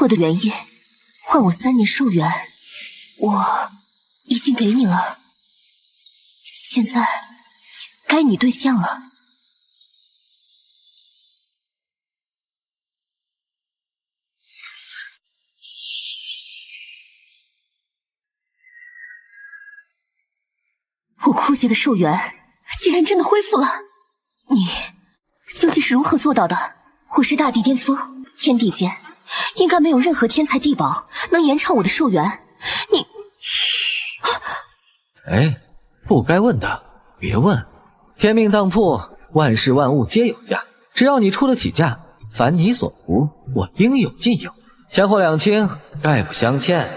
我的原因，换我3年寿元，我已经给你了，现在该你兑现了。我枯竭的寿元竟然真的恢复了，你究竟是如何做到的？我是大地巅峰，天地间应该没有任何天才地宝能延长我的寿元。你，哎，不该问的别问。天命当铺，万事万物皆有价，只要你出得起价，凡你所图，我应有尽有。钱货两清，概不相欠。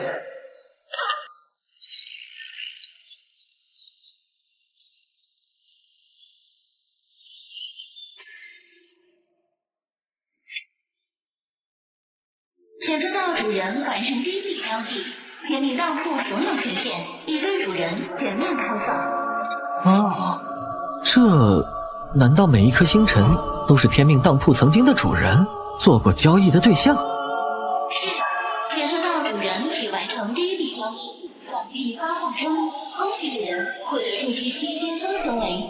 请知道主人完成第1笔交易，天命当铺所有权限已对主人全面开放。这难道每一颗星辰都是天命当铺曾经的主人做过交易的对象？是的，请知道主人已完成第1笔交易，奖励发放中，恭喜主人获得入职期巅峰升为。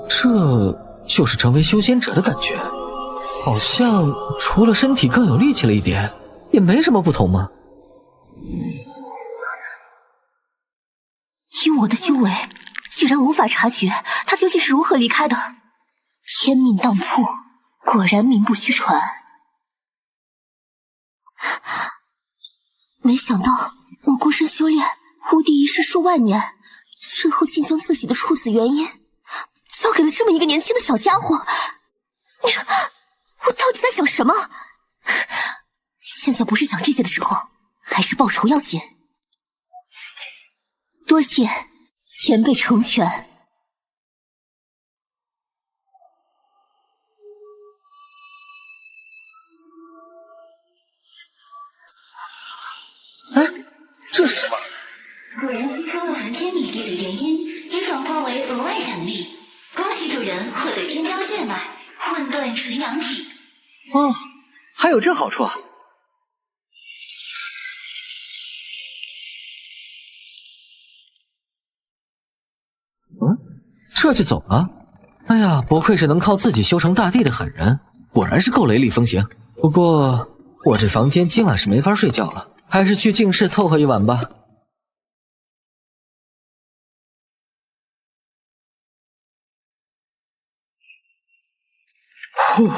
这就是成为修仙者的感觉，好像除了身体更有力气了一点，也没什么不同嘛。以我的修为，竟然无法察觉他究竟是如何离开的。天命当铺果然名不虚传。没想到我孤身修炼，无敌一世数万年，最后竟将自己的处子原因交给了这么一个年轻的小家伙。我到底在想什么？现在不是想这些的时候，还是报仇要紧。多谢前辈成全。哎，这是什么？主人吸收了含天米地的元阴，已转化为额外养力。恭喜主人获得天骄血脉混沌纯阳体。哦，还有这好处啊！这就走了？哎呀，不愧是能靠自己修成大帝的狠人，果然是够雷厉风行。不过我这房间今晚是没法睡觉了，还是去静室凑合一晚吧。呼，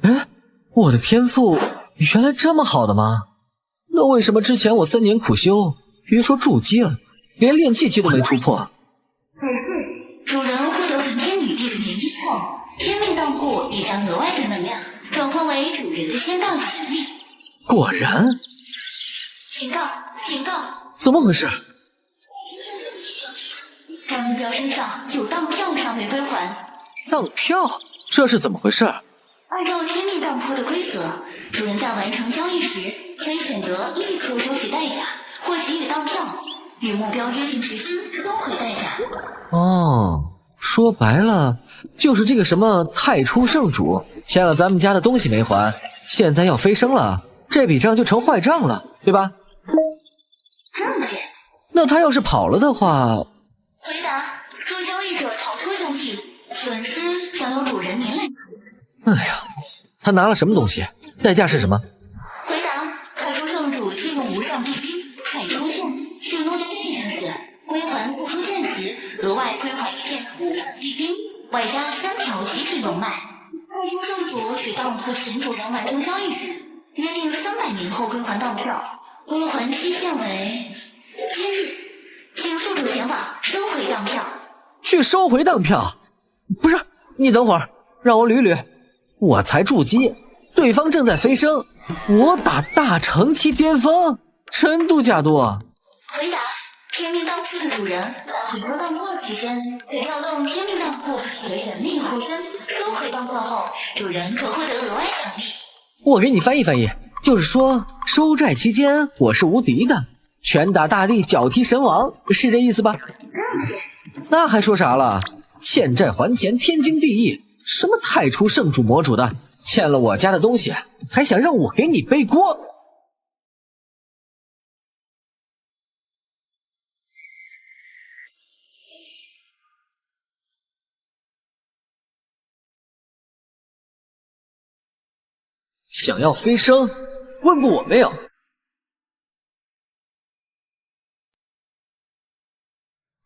哎，我的天赋原来这么好的吗？那为什么之前我3年苦修，别说筑基了，连炼气期都没突破？主人获得混天女帝的元阴后，天命当铺已将额外的能量转化为主人的仙道潜力。果然。警告！警告！怎么回事？该目标身上有当票尚未归还。当票？这是怎么回事？按照天命当铺的规则，主人在完成交易时，可以选择立刻收取代价，或给予当票，与目标约定时间收回代价。哦，说白了就是这个什么太初圣主欠了咱们家的东西没还，现在要飞升了，这笔账就成坏账了，对吧？正确。那他要是跑了的话……回答：若交易者逃出交易，损失将由主人连累。哎呀，他拿了什么东西？代价是什么？回答：太初圣主借用无上地兵太初剑，许诺在地上时归还不出现时，额外归还1件无上地兵，外加3条极品龙脉。太初圣主与当铺前主人完成交易时，约定300年后归还当票，归还期限为今日，请宿主前往收回当票。去收回当票？不是，你等会儿，让我捋捋。我才筑基，对方正在飞升，我打大成期巅峰，真度假多。回答：天命当铺的主人在回收当票期间，可调动天命当铺随人力护身，收回当票后，主人可获得额外奖励。我给你翻译翻译，就是说收债期间我是无敌的，拳打大地，脚踢神王，是这意思吧？那还说啥了？欠债还钱，天经地义。什么太初圣主魔主的，欠了我家的东西，还想让我给你背锅？想要飞升，问过我没有？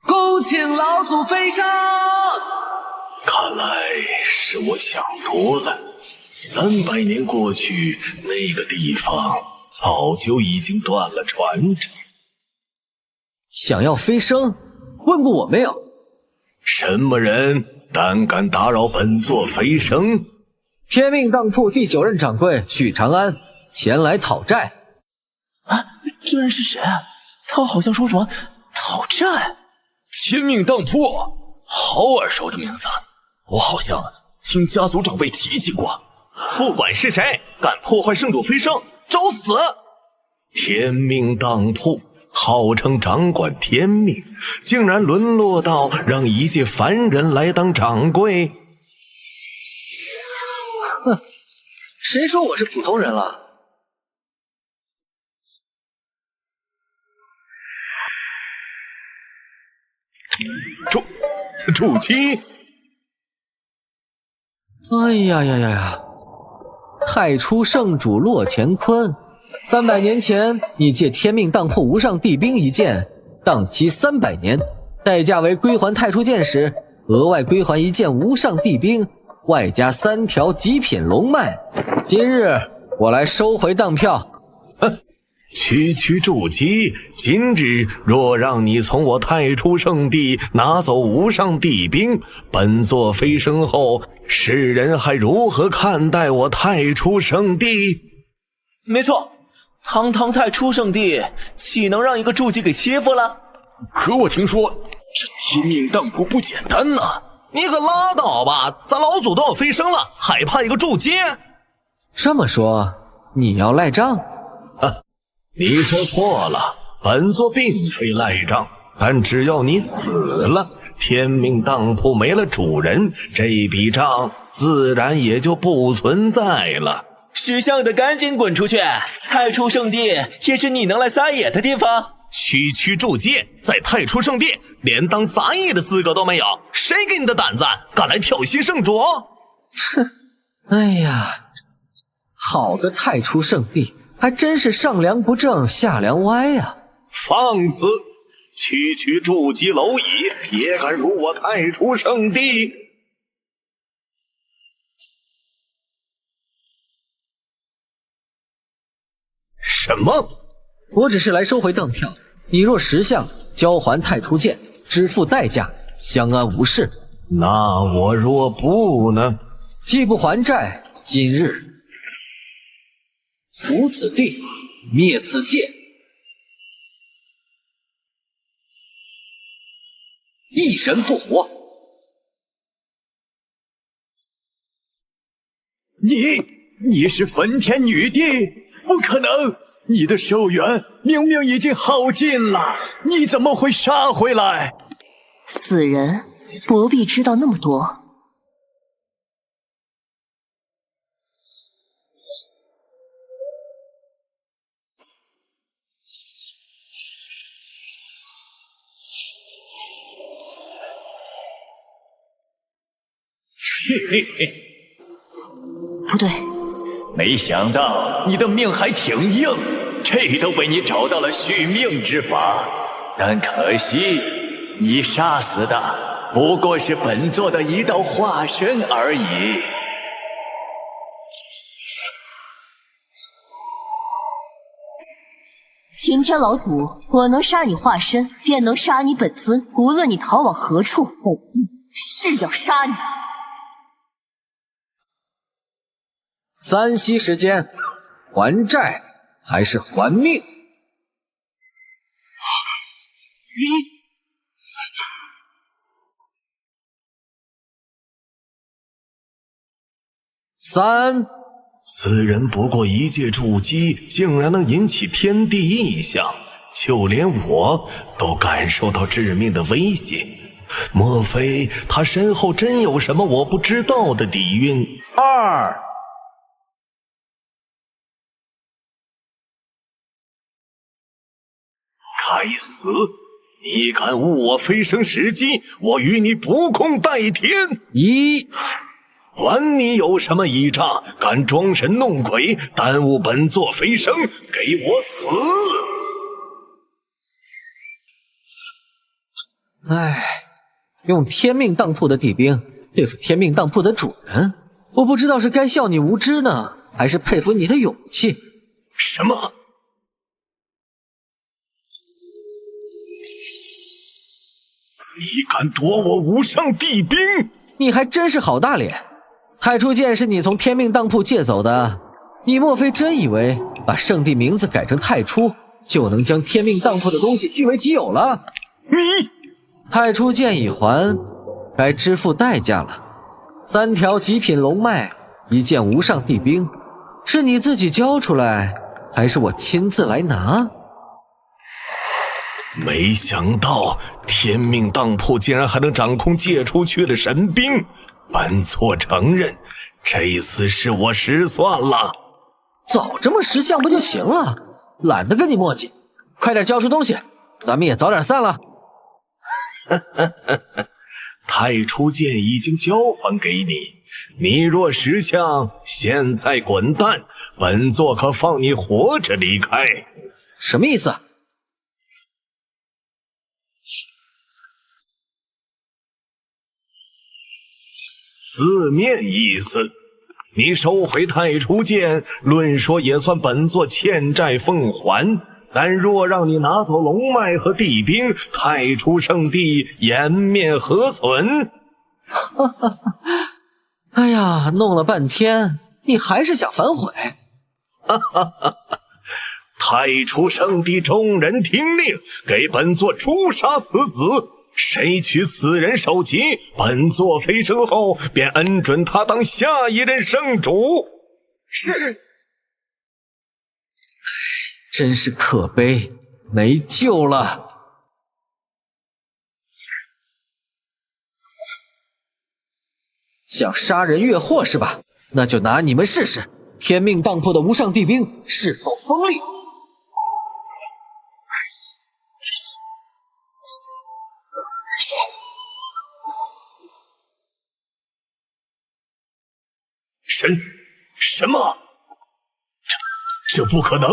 恭请老祖飞升！看来是我想多了。300年过去，那个地方早就已经断了传承。想要飞升，问过我没有？什么人胆敢打扰本座飞升？天命当铺第9任掌柜许长安前来讨债。啊，这人是谁？他好像说什么讨债？天命当铺，好耳熟的名字，我好像听家族长辈提起过。不管是谁敢破坏圣主飞升，找死！天命当铺号称掌管天命，竟然沦落到让一介凡人来当掌柜。哼，谁说我是普通人了？主机！哎呀呀呀呀！太初圣主洛乾坤，300年前你借天命当铺无上帝兵一件，当期300年，代价为归还太初剑时，额外归还一件无上帝兵，外加3条极品龙脉。今日我来收回当票。区筑基，今日若让你从我太初圣地拿走无上帝兵，本座飞升后，世人还如何看待我太初圣地？没错，堂堂太初圣地，岂能让一个筑基给欺负了？可我听说这天命当铺不简单呐！你可拉倒吧，咱老祖都要飞升了，还怕一个筑基？这么说，你要赖账？你说错了，本座并非赖账，但只要你死了，天命当铺没了主人，这笔账自然也就不存在了。识相的赶紧滚出去！太初圣地也是你能来撒野的地方。区筑基在太初圣地连当杂役的资格都没有，谁给你的胆子敢来挑衅圣主？哼，哎呀，好个太初圣地！还真是上梁不正下梁歪呀！放肆！区筑基蝼蚁也敢辱我太初圣地！什么？我只是来收回当票，你若识相，交还太初剑，支付代价，相安无事。那我若不呢？既不还债，今日除此地，灭此界，一人不活。你是焚天女帝？不可能！你的寿元明明已经耗尽了，你怎么会杀回来？死人不必知道那么多。不对，没想到你的命还挺硬，这都被你找到了续命之法。但可惜，你杀死的不过是本座的一道化身而已。擎天老祖，我能杀你化身，便能杀你本尊，无论你逃往何处，本尊是要杀你。3息时间，还债还是还命？3。此人不过一介筑基，竟然能引起天地异象，就连我都感受到致命的威胁。莫非他身后真有什么我不知道的底蕴？2。该死！你敢误我飞升时机，我与你不共戴天！1。管你有什么倚仗，敢装神弄鬼，耽误本座飞升，给我死！唉，用天命当铺的地兵对付天命当铺的主人，我不知道是该笑你无知呢，还是佩服你的勇气。什么？你敢夺我无上帝兵？你还真是好大脸！太初剑是你从天命当铺借走的，你莫非真以为把圣地名字改成太初，就能将天命当铺的东西据为己有了？你太初剑已还，该支付代价了。3条极品龙脉，1件无上帝兵，是你自己交出来，还是我亲自来拿？没想到天命当铺竟然还能掌控借出去的神兵，本座承认，这一次是我失算了。早这么识相不就行了？懒得跟你磨叽，快点交出东西，咱们也早点散了。太初剑已经交还给你，你若识相，现在滚蛋，本座可放你活着离开。什么意思？字面意思，你收回太初剑，论说也算本座欠债奉还。但若让你拿走龙脉和地兵，太初圣地颜面何存？哎呀，弄了半天，你还是想反悔？太初圣地众人听令，给本座诛杀此子。谁取此人首级，本座飞升后便恩准他当下一任圣主。是。真是可悲，没救了。想杀人越货是吧？那就拿你们试试，天命当铺的无上帝兵是否锋利。什么？这不可能！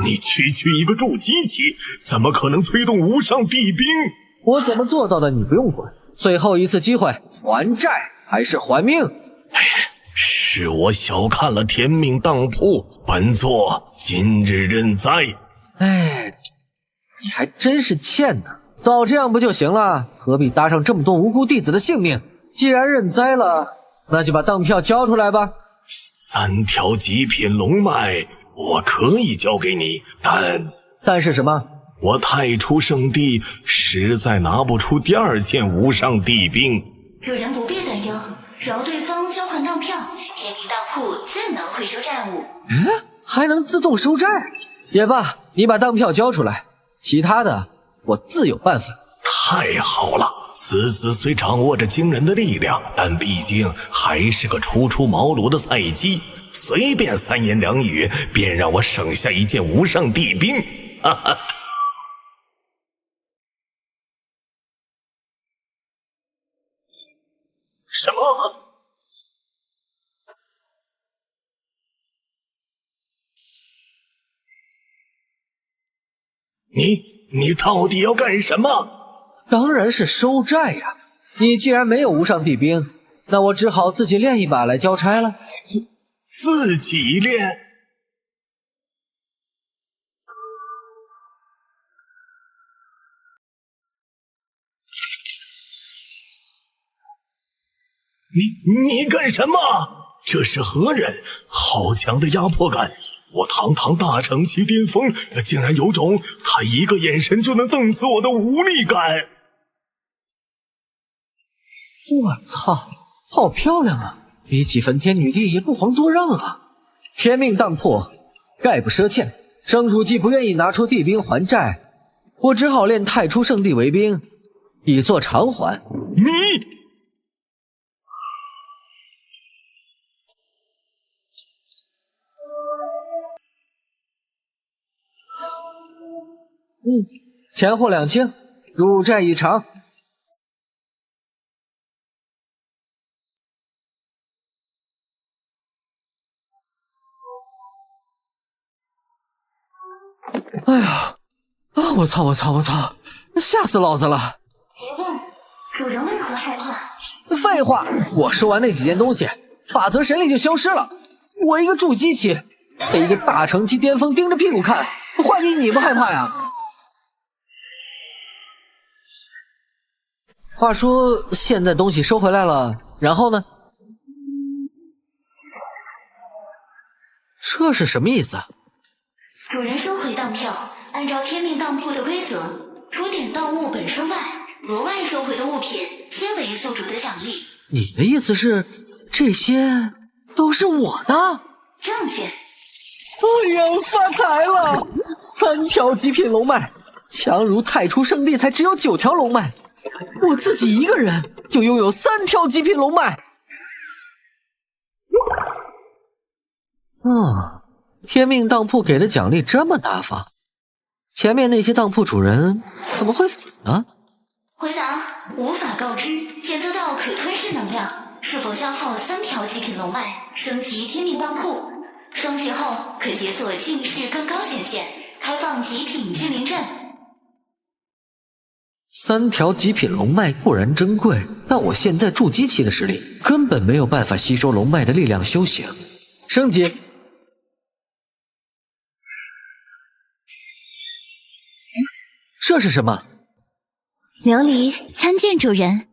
你区区一个筑基期，怎么可能催动无上帝兵？我怎么做到的？你不用管。最后一次机会，还债还是还命？是我小看了天命当铺，本座今日认栽。哎，你还真是欠呢！早这样不就行了？何必搭上这么多无辜弟子的性命？既然认栽了，那就把当票交出来吧。3条极品龙脉我可以交给你，但是什么？我太初圣地实在拿不出第2件无上帝兵。主人不必担忧，只要对方交换当票，天命当铺自能回收债务。还能自动收债？也罢，你把当票交出来，其他的我自有办法。太好了，此子虽掌握着惊人的力量，但毕竟还是个初出茅庐的菜鸡，随便3言2语便让我省下1件无上帝兵。哈哈。什么？你到底要干什么？当然是收债呀！你既然没有无上帝兵，那我只好自己练一把来交差了。自己练？你干什么？这是何人？好强的压迫感！我堂堂大成期巅峰，竟然有种他一个眼神就能瞪死我的无力感！我操，好漂亮啊！比起焚天女帝也不遑多让啊！天命当铺，概不赊欠。圣主既不愿意拿出帝兵还债，我只好练太初圣地为兵，以作偿还。你！钱货两清，入债已偿。哎呀，啊！我操！吓死老子了！请问主人为何害怕？废话，我收完那几件东西，法则神力就消失了。我一个筑基期，被一个大成期巅峰盯着屁股看，换你不害怕呀？话说现在东西收回来了，然后呢？这是什么意思啊？主人收回当票，按照天命当铺的规则，除点当物本身外，额外收回的物品皆为宿主的奖励。你的意思是，这些都是我的？正确。哎呀，发财了！3条极品龙脉，强如太初圣地才只有9条龙脉，我自己一个人就拥有3条极品龙脉。天命当铺给的奖励这么大方，前面那些当铺主人怎么会死呢？回答无法告知，检测到可吞噬能量，是否消耗3条极品龙脉，升级天命当铺。升级后可解锁进士更高权限，开放极品君临阵。3条极品龙脉固然珍贵，但我现在筑基期的实力根本没有办法吸收龙脉的力量修行。升级。这是什么？琉璃参见主人。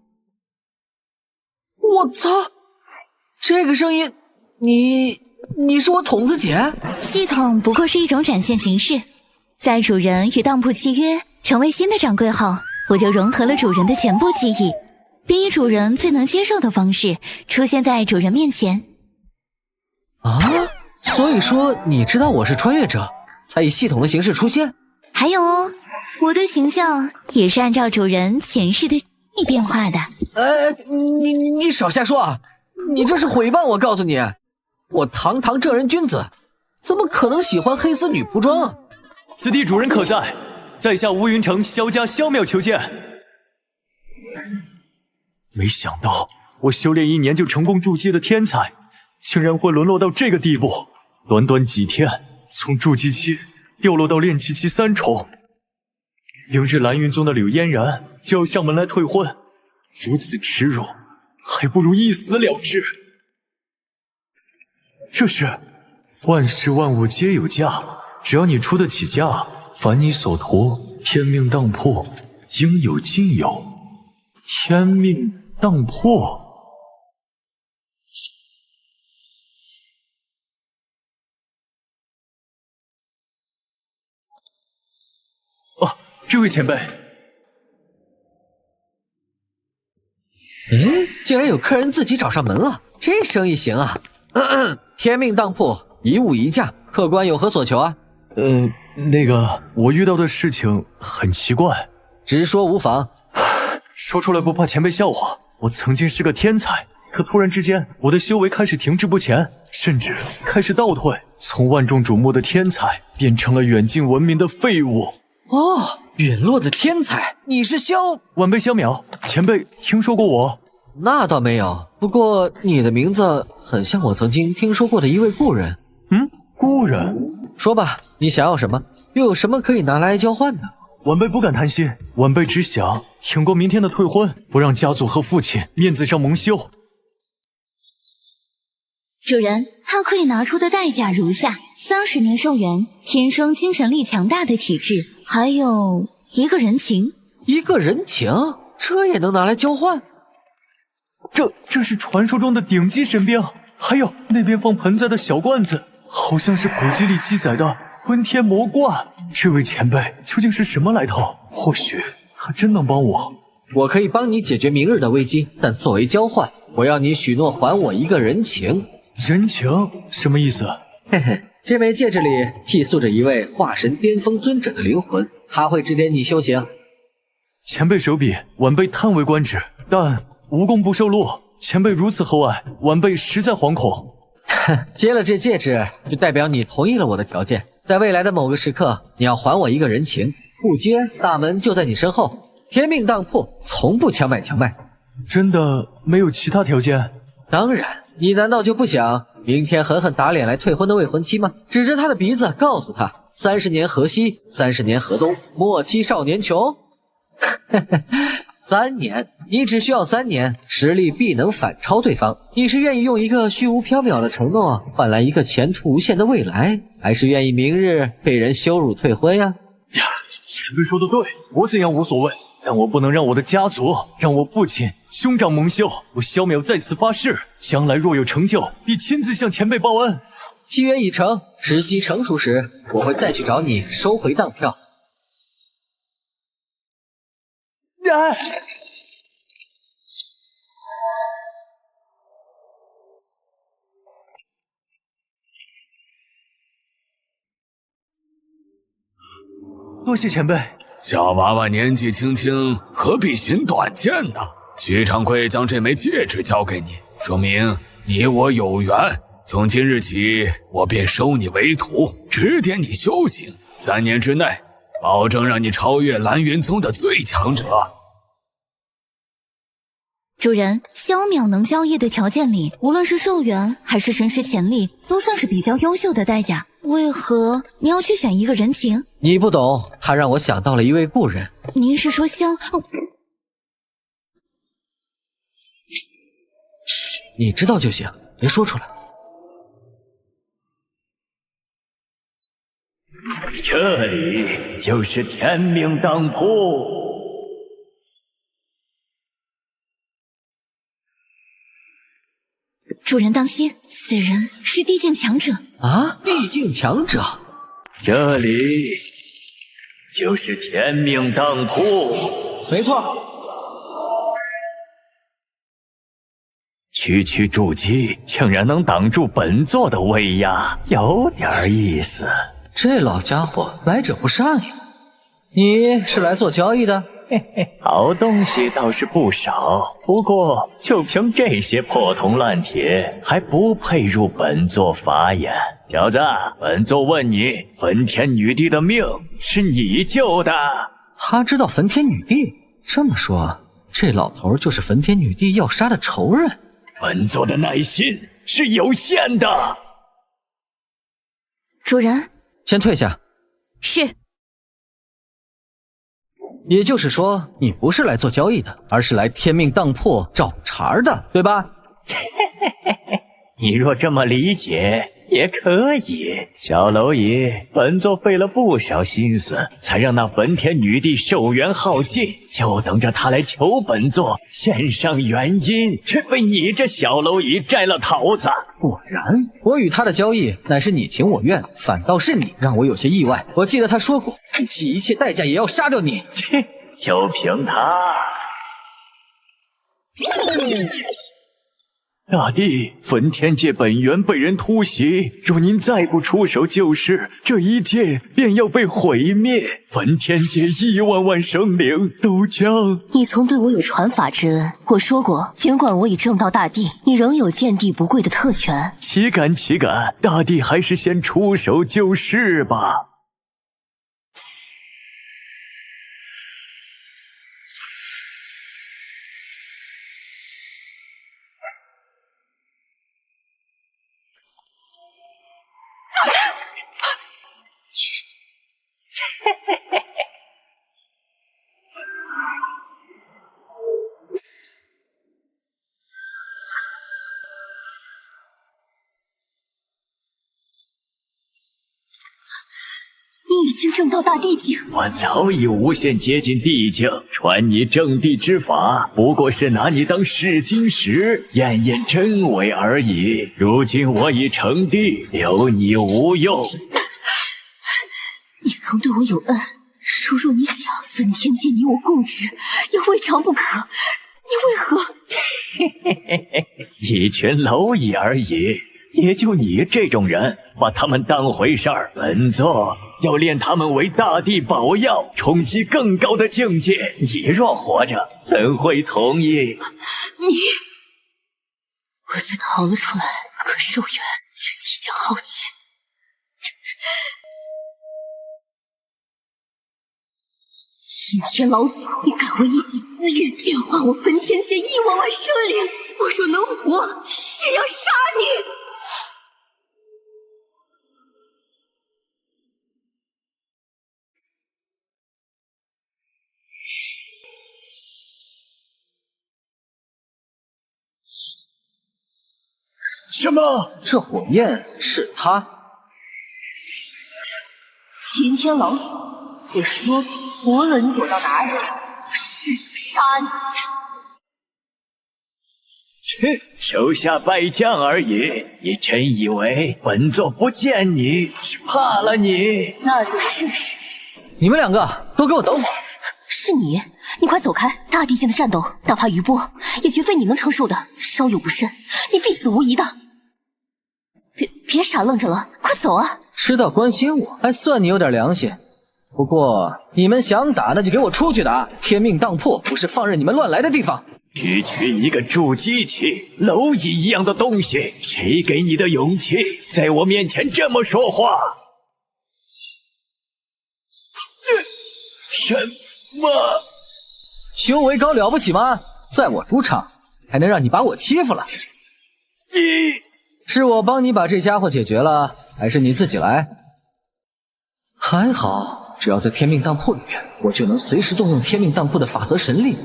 我操！这个声音，你是我筒子姐？系统不过是一种展现形式，在主人与当铺契约成为新的掌柜后，我就融合了主人的全部记忆，并以主人最能接受的方式出现在主人面前。啊，所以说你知道我是穿越者，才以系统的形式出现？还有哦，我的形象也是按照主人前世的变化的。你少瞎说啊！你这是诽谤我！告诉你，我堂堂正人君子，怎么可能喜欢黑丝女仆装啊？此地主人可在？在下乌云城萧家萧庙求见。没想到我修炼1年就成功筑基的天才，竟然会沦落到这个地步。短短几天，从筑基期掉落到炼气期3重。明日蓝云宗的柳嫣然就要向门来退婚，如此耻辱，还不如一死了之。这是万事万物皆有价，只要你出得起价，凡你所图，天命当铺应有尽有。天命当铺。这位前辈，竟然有客人自己找上门了，这生意行啊！天命当铺一物一价，客官有何所求啊？那个我遇到的事情很奇怪，直说无妨。说出来不怕前辈笑话。我曾经是个天才，可突然之间，我的修为开始停滞不前，甚至开始倒退，从万众瞩目的天才变成了远近闻名的废物。哦，陨落的天才，你是萧？晚辈萧淼，前辈听说过我？那倒没有，不过你的名字很像我曾经听说过的一位故人。故人？说吧，你想要什么？又有什么可以拿来交换的？晚辈不敢贪心，晚辈只想挺过明天的退婚，不让家族和父亲面子上蒙羞。主人，他可以拿出的代价如下：30年寿元，天生精神力强大的体质，还有一个人情。一个人情？这也能拿来交换？这是传说中的顶级神兵。还有那边放盆栽的小罐子，好像是古籍里记载的混天魔罐。这位前辈究竟是什么来头？或许他真能帮我。我可以帮你解决明日的危机，但作为交换，我要你许诺还我一个人情。人情什么意思？嘿嘿，这枚戒指里寄宿着一位化神巅峰尊者的灵魂，他会指点你修行。前辈手笔，晚辈叹为观止，但无功不受禄。前辈如此厚爱，晚辈实在惶恐。接了这戒指，就代表你同意了我的条件。在未来的某个时刻，你要还我一个人情。不接，大门就在你身后。天命当铺从不强买强卖。真的没有其他条件？当然，你难道就不想明天狠狠打脸来退婚的未婚妻吗？指着他的鼻子告诉他：30年河西，30年河东，莫欺少年穷。3年，你只需要3年，实力必能反超对方。你是愿意用一个虚无缥缈的承诺换来一个前途无限的未来，还是愿意明日被人羞辱退婚呀？前辈说的对，我怎样无所谓，但我不能让我的家族，让我父亲、兄长蒙羞。我萧淼在此发誓，将来若有成就，必亲自向前辈报恩。契约已成，时机成熟时，我会再去找你收回当票。多谢前辈。小娃娃年纪轻轻，何必寻短见呢？徐掌柜将这枚戒指交给你，说明你我有缘。从今日起，我便收你为徒，指点你修行。3年之内，保证让你超越蓝云宗的最强者。主人，萧淼能交易的条件里，无论是寿元还是神识潜力，都算是比较优秀的代价。为何你要去选一个人情？你不懂，他让我想到了一位故人。您是说萧……你知道就行，别说出来。这里就是天命当铺。主人当心，此人是地境强者啊！地境强者，这里就是天命当铺。没错。区区筑基，竟然能挡住本座的威压，有点意思。这老家伙来者不善呀！你是来做交易的？嘿嘿，好东西倒是不少，不过就凭这些破铜烂铁，还不配入本座法眼。小子，本座问你，焚天女帝的命是你救的？他知道焚天女帝？这么说，这老头就是焚天女帝要杀的仇人。本座的耐心是有限的。主人，先退下。是。也就是说，你不是来做交易的，而是来天命当铺找茬的，对吧？你若这么理解也可以。小蝼蚁，本座费了不少心思，才让那焚天女帝寿元耗尽，就等着她来求本座献上原因，却被你这小蝼蚁摘了桃子。果然，我与他的交易乃是你情我愿，反倒是你让我有些意外。我记得他说过，不惜一切代价也要杀掉你。切，就凭他。大帝，焚天界本源被人突袭，若您再不出手救市，这一界便要被毁灭，焚天界1万万生灵都将……你曾对我有传法之恩，我说过，尽管我已证到大帝，你仍有见地不跪的特权。岂敢岂敢，大帝还是先出手救市吧。你已经证到大地境，我早已无限接近地境，传你正地之法，不过是拿你当试金石，验验真伪而已。如今我已成帝，留你无用。你曾对我有恩，如若你想焚天界你我共治，也未尝不可。你为何？一群蝼蚁而已，也就你这种人把他们当回事儿。本座要炼他们为大地宝药，冲击更高的境界。你若活着，怎会同意？你，我虽逃了出来，可寿元却即将耗尽。今天老祖已改为一己私欲，变化我焚天界1万万生灵。我若能活，誓要杀你！什么？这火焰是他。齐天老死，我说无论你躲到哪里，誓杀你。切，手下败将而已，你真以为本座不见你是怕了你？那就试试。你们两个都给我等会儿！是你，你快走开！大地间的战斗，哪怕余波，也绝非你能承受的。稍有不慎，你必死无疑的。别傻愣着了，快走啊！知道关心我，还算你有点良心。不过你们想打，那就给我出去打！天命当铺不是放任你们乱来的地方。区区一个筑基器、蝼蚁一样的东西，谁给你的勇气在我面前这么说话？什么？修为高了不起吗？在我主场还能让你把我欺负了？你是我帮你把这家伙解决了，还是你自己来？还好，只要在天命当铺里面，我就能随时动用天命当铺的法则神力。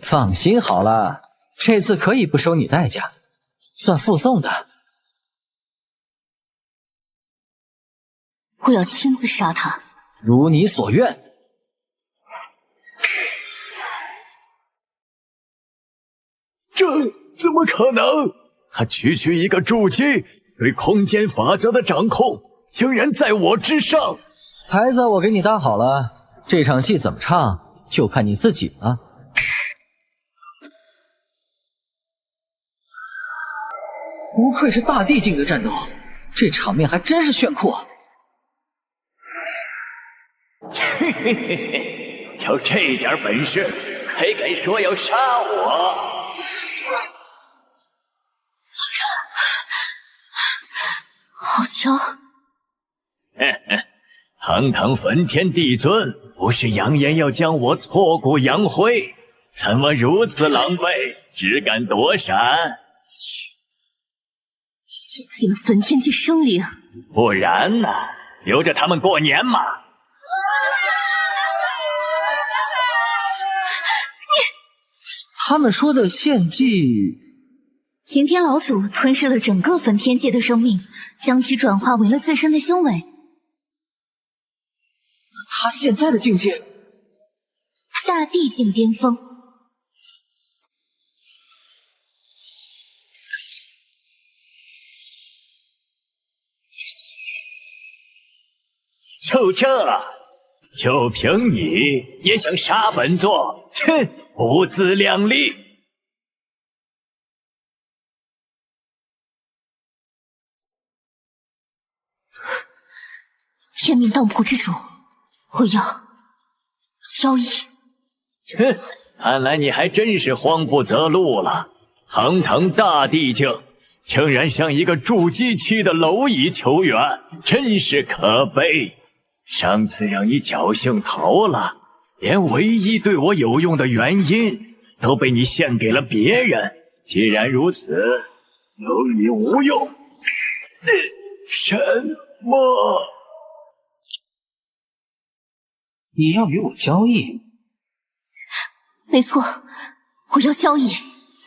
放心好了，这次可以不收你代价，算附送的。我要亲自杀他。如你所愿。这怎么可能？他区区一个筑基，对空间法则的掌控竟然在我之上。台子我给你搭好了，这场戏怎么唱就看你自己了。不愧是大地境的战斗，这场面还真是炫酷啊！嘿嘿嘿嘿，就这点本事，还敢说要杀我？好强！堂堂焚天帝尊，不是扬言要将我挫骨扬灰，怎么如此狼狈，只敢躲闪？献尽了焚天界生灵，不然呢？留着他们过年嘛？他们说的献祭，擎天老祖吞噬了整个焚天界的生命，将其转化为了自身的修为。他现在的境界，大地境巅峰。就这，就凭你也想杀本座？哼，不自量力！天命当铺之主，我要交易。哼，看来你还真是慌不择路了。堂堂大地境，竟然向一个筑基期的蝼蚁求援，真是可悲。上次让你侥幸逃了，连唯一对我有用的原因都被你献给了别人。既然如此，有你无用。什么？你要与我交易？没错，我要交易，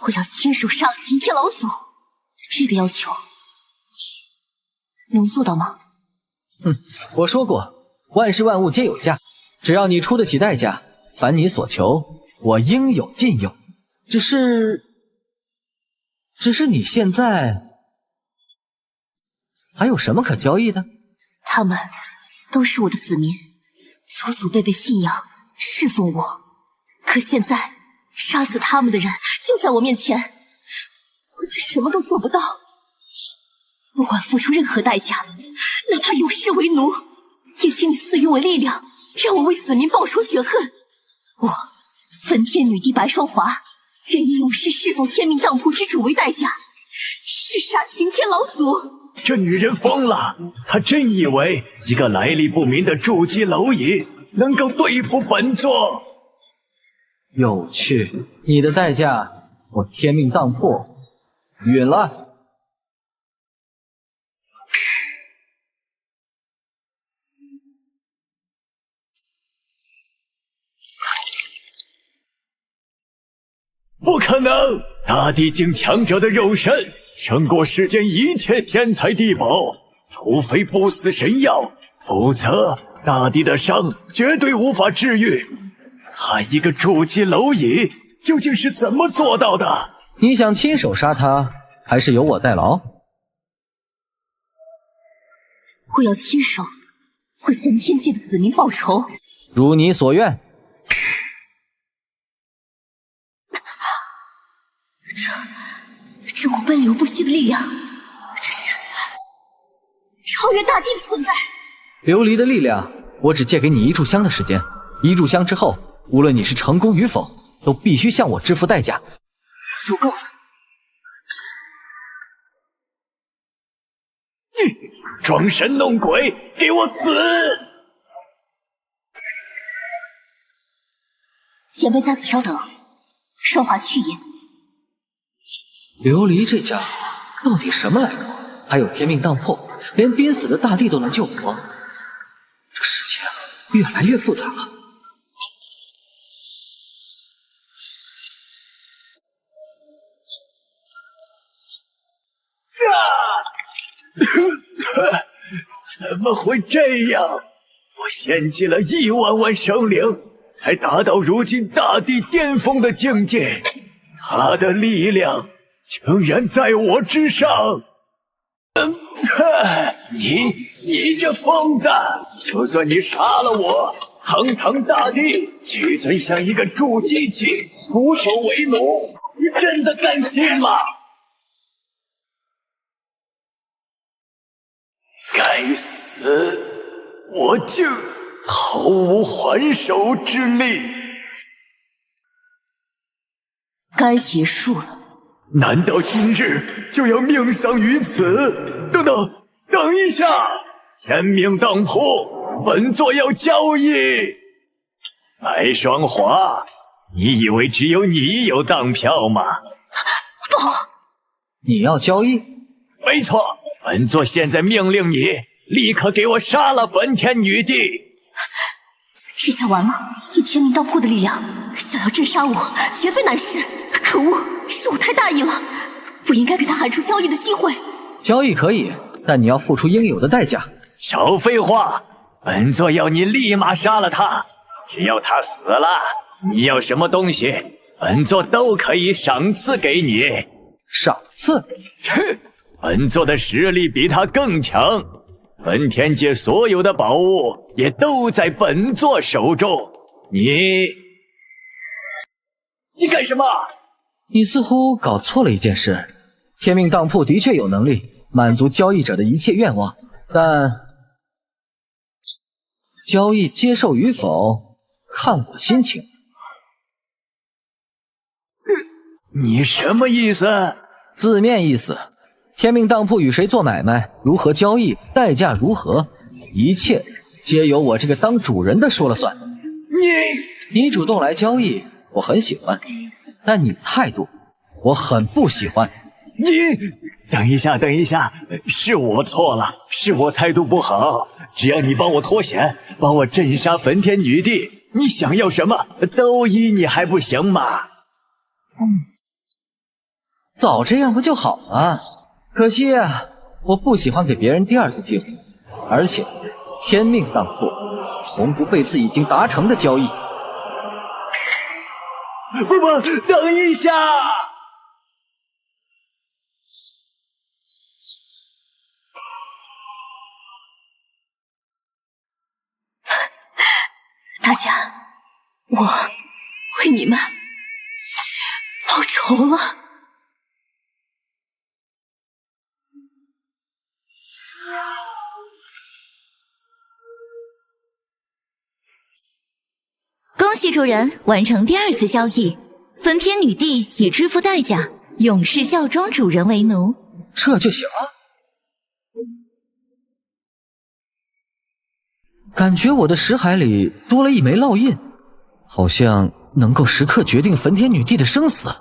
我要亲手杀了擎天老祖。这个要求，能做到吗？我说过。万事万物皆有价，只要你出得起代价，凡你所求，我应有尽有。只是你现在还有什么可交易的？他们都是我的子民，祖祖辈辈信仰侍奉我。可现在杀死他们的人就在我面前，我却什么都做不到。不管付出任何代价，哪怕永世为奴，也请你赐予我力量，让我为子民报仇雪恨。我焚天女帝白霜华，愿以永世侍奉天命当铺之主为代价，弑杀擎天老祖。这女人疯了，她真以为一个来历不明的筑基蝼蚁能够对付本座？有趣，你的代价我天命当铺允了。不可能！大地境强者的肉身胜过世间一切天材地宝，除非不死神药，否则大地的伤绝对无法治愈。他一个筑基蝼蚁，究竟是怎么做到的？你想亲手杀他，还是由我代劳？我要亲手为焚天界的子民报仇。如你所愿。这股奔流不息的力量，这是超越大地的存在。琉璃的力量，我只借给你1炷香的时间。1炷香之后，无论你是成功与否，都必须向我支付代价。足够了。装神弄鬼，给我死！前辈在此稍等，双华去也。琉璃这家到底什么来头？还有天命当破，连濒死的大地都能救活，这事情越来越复杂了。怎么会这样？我献祭了1万万生灵，才达到如今大地巅峰的境界。他的力量竟然在我之上！你这疯子！就算你杀了我，堂堂大地，巨尊像一个筑基器，俯首为奴，你真的甘心吗？该死！我竟毫无还手之力。该结束了。难道今日就要命丧于此？等一下！天命当铺，本座要交易。白双华，你以为只有你有当票吗？不好！你要交易？没错，本座现在命令你立刻给我杀了焚天女帝！这下完了，以天命当铺的力量，想要镇杀我，绝非难事。可恶，是我太大意了，不应该给他喊出交易的机会。交易可以，但你要付出应有的代价。少废话，本座要你立马杀了他。只要他死了，你要什么东西，本座都可以赏赐给你。赏赐？切！本座的实力比他更强，焚天界所有的宝物也都在本座手中。你干什么？你似乎搞错了一件事。天命当铺的确有能力满足交易者的一切愿望，但交易接受与否，看我心情。你什么意思？字面意思，天命当铺与谁做买卖，如何交易，代价如何，一切皆由我这个当主人的说了算。你主动来交易，我很喜欢，但你的态度，我很不喜欢。等一下，是我错了，是我态度不好。只要你帮我脱险，帮我镇杀焚天女帝，你想要什么都依你，还不行吗？早这样不就好了？可惜啊，我不喜欢给别人第二次机会，而且天命当铺从不背刺已经达成的交易。不，等一下！大家，我为你们报仇了。恭喜主人完成第2次交易，焚天女帝已支付代价，永世效忠主人为奴。这就行了？感觉我的识海里多了一枚烙印，好像能够时刻决定焚天女帝的生死。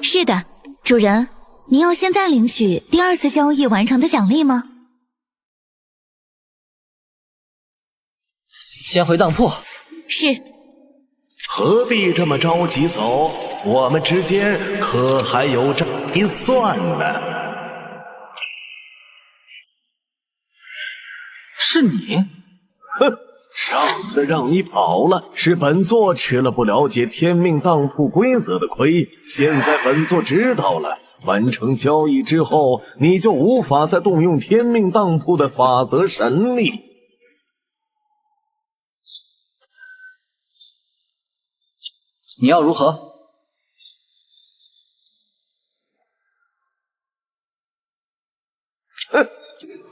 是的，主人，您要现在领取第2次交易完成的奖励吗？先回当铺。是。何必这么着急走？我们之间可还有这一算呢。是你？哼，上次让你跑了，是本座吃了不了解天命当铺规则的亏。现在本座知道了，完成交易之后，你就无法再动用天命当铺的法则神力。你要如何？哼，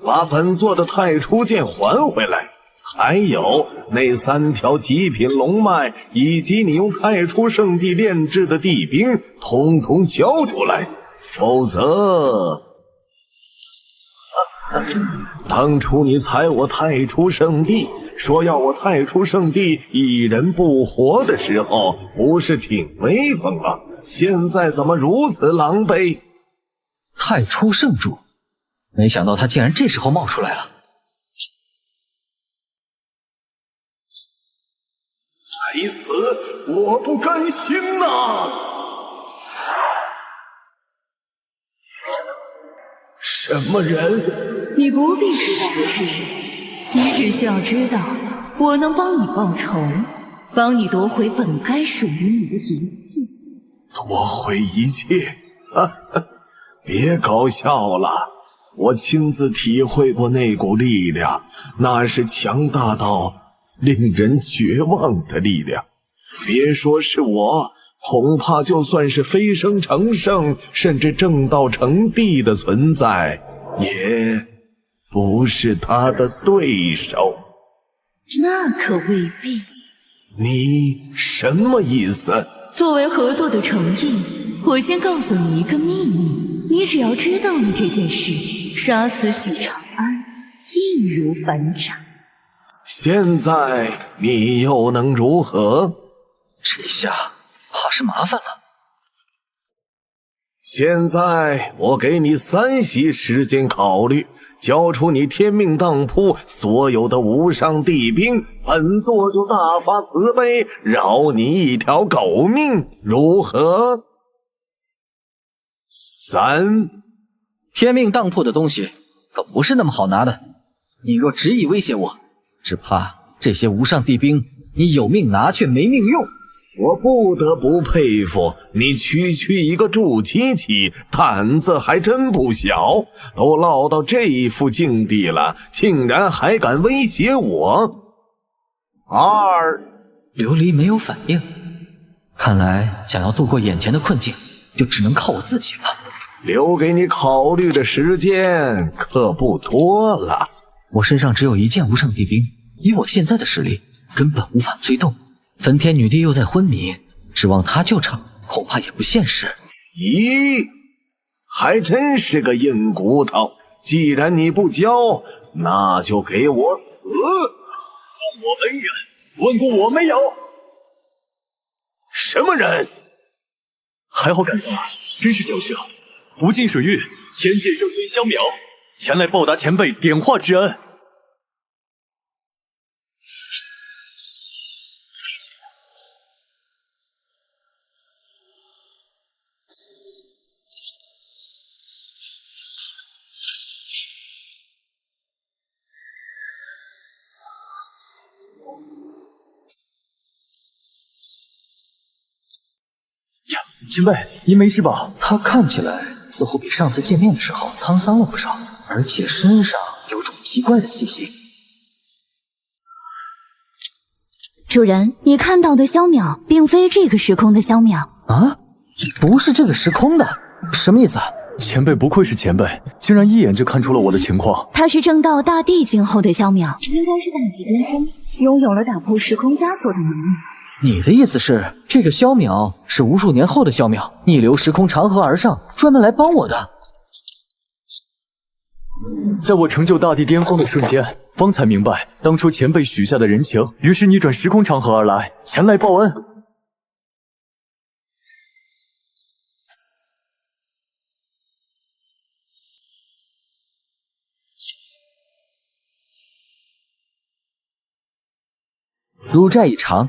把本座的太初剑还回来。还有那3条极品龙脉，以及你用太初圣地炼制的地兵，统统交出来，否则……当初你踩我太初圣地，说要我太初圣地一人不活的时候，不是挺威风吗？现在怎么如此狼狈？太初圣主，没想到他竟然这时候冒出来了。该死，我不甘心呐！什么人？你不必知道我是谁，你只需要知道，我能帮你报仇，帮你夺回本该属于你的一切。夺回一切？哈哈，别搞笑了！我亲自体会过那股力量，那是强大到令人绝望的力量。别说是我，恐怕就算是飞升成圣，甚至正道成帝的存在，也不是他的对手。那可未必。你什么意思？作为合作的诚意，我先告诉你一个秘密，你只要知道了这件事，杀死许长安易如反掌。现在你又能如何？这下怕是麻烦了。现在我给你3息时间考虑，交出你天命当铺所有的无上地兵，本座就大发慈悲，饶你一条狗命，如何？3。天命当铺的东西可不是那么好拿的，你若执意威胁我，只怕这些无上地兵你有命拿却没命用。我不得不佩服你，区一个筑基期，胆子还真不小，都落到这副境地了，竟然还敢威胁我。2。琉璃没有反应，看来想要度过眼前的困境，就只能靠我自己了。留给你考虑的时间可不多了。我身上只有1件无上地兵，以我现在的实力，根本无法催动。焚天女帝又在昏迷，指望她救场，恐怕也不现实。咦，还真是个硬骨头。既然你不交，那就给我死！我恩人，问过我没有？什么人？还好赶上，真是侥幸。不进水域，天界圣尊萧邈前来报答前辈点化之恩。前辈，您没事吧？他看起来似乎比上次见面的时候沧桑了不少，而且身上有种奇怪的气息。主人，你看到的萧邈并非这个时空的萧邈啊，不是这个时空的，什么意思啊？前辈不愧是前辈，竟然一眼就看出了我的情况。他是正道大帝境后的萧邈，应该是大帝巅峰，拥有了打破时空枷锁的能力。你的意思是，这个萧邈是无数年后的萧邈，逆流时空长河而上，专门来帮我的。在我成就大帝巅峰的瞬间，方才明白当初前辈许下的人情，于是逆转时空长河而来，前来报恩。入债已偿。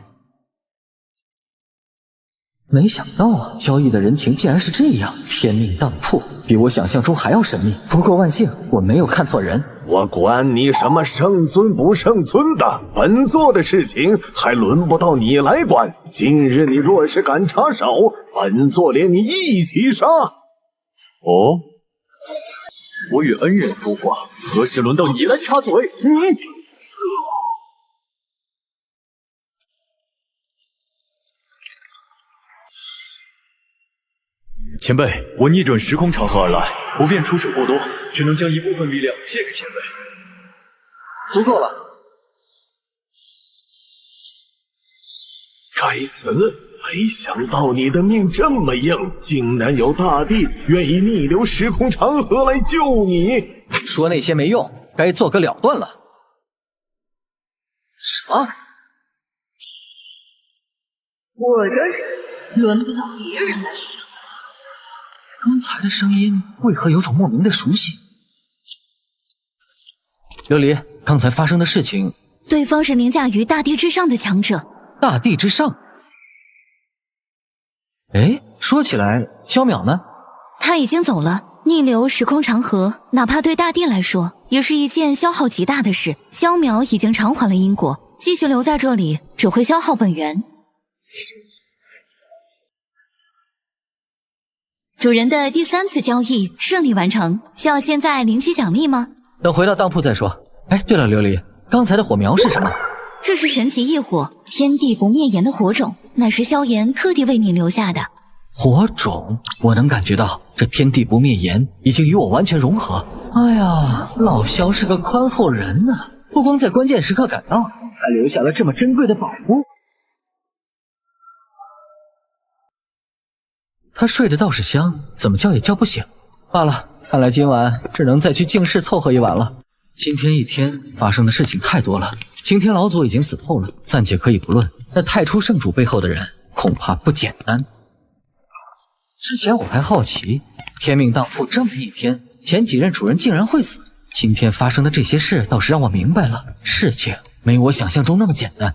没想到啊，交易的人情竟然是这样，天命当铺比我想象中还要神秘。不过万幸，我没有看错人，我管你什么圣尊不圣尊的，本座的事情还轮不到你来管。今日你若是敢插手，本座连你一起杀。哦，我与恩人说话，何时轮到你来插嘴？你前辈，我逆转时空长河而来，不便出手过多，只能将一部分力量借给前辈。足够了。该死！没想到你的命这么硬，竟然有大帝愿意逆流时空长河来救你。说那些没用，该做个了断了。什么？我的人轮不到别人来杀。刚才的声音为何有种莫名的熟悉？琉璃，刚才发生的事情，对方是凌驾于大地之上的强者。大地之上？哎，说起来，萧淼呢？他已经走了。逆流时空长河，哪怕对大地来说，也是一件消耗极大的事。萧淼已经偿还了因果，继续留在这里只会消耗本源。主人的第3次交易顺利完成，需要现在领取奖励吗？等回到当铺再说。哎，对了，琉璃，刚才的火苗是什么？这是神奇异火，天地不灭炎的火种，乃是萧炎特地为你留下的。火种，我能感觉到这天地不灭炎已经与我完全融合。哎呀，老萧是个宽厚人啊，不光在关键时刻赶到，还留下了这么珍贵的宝物。他睡得倒是香，怎么叫也叫不醒。罢了，看来今晚只能再去净室凑合一晚了。今天一天发生的事情太多了，擎天老祖已经死透了，暂且可以不论。那太初圣主背后的人恐怕不简单。之前我还好奇，天命当铺这么一天，前几任主人竟然会死。今天发生的这些事倒是让我明白了，事情没我想象中那么简单。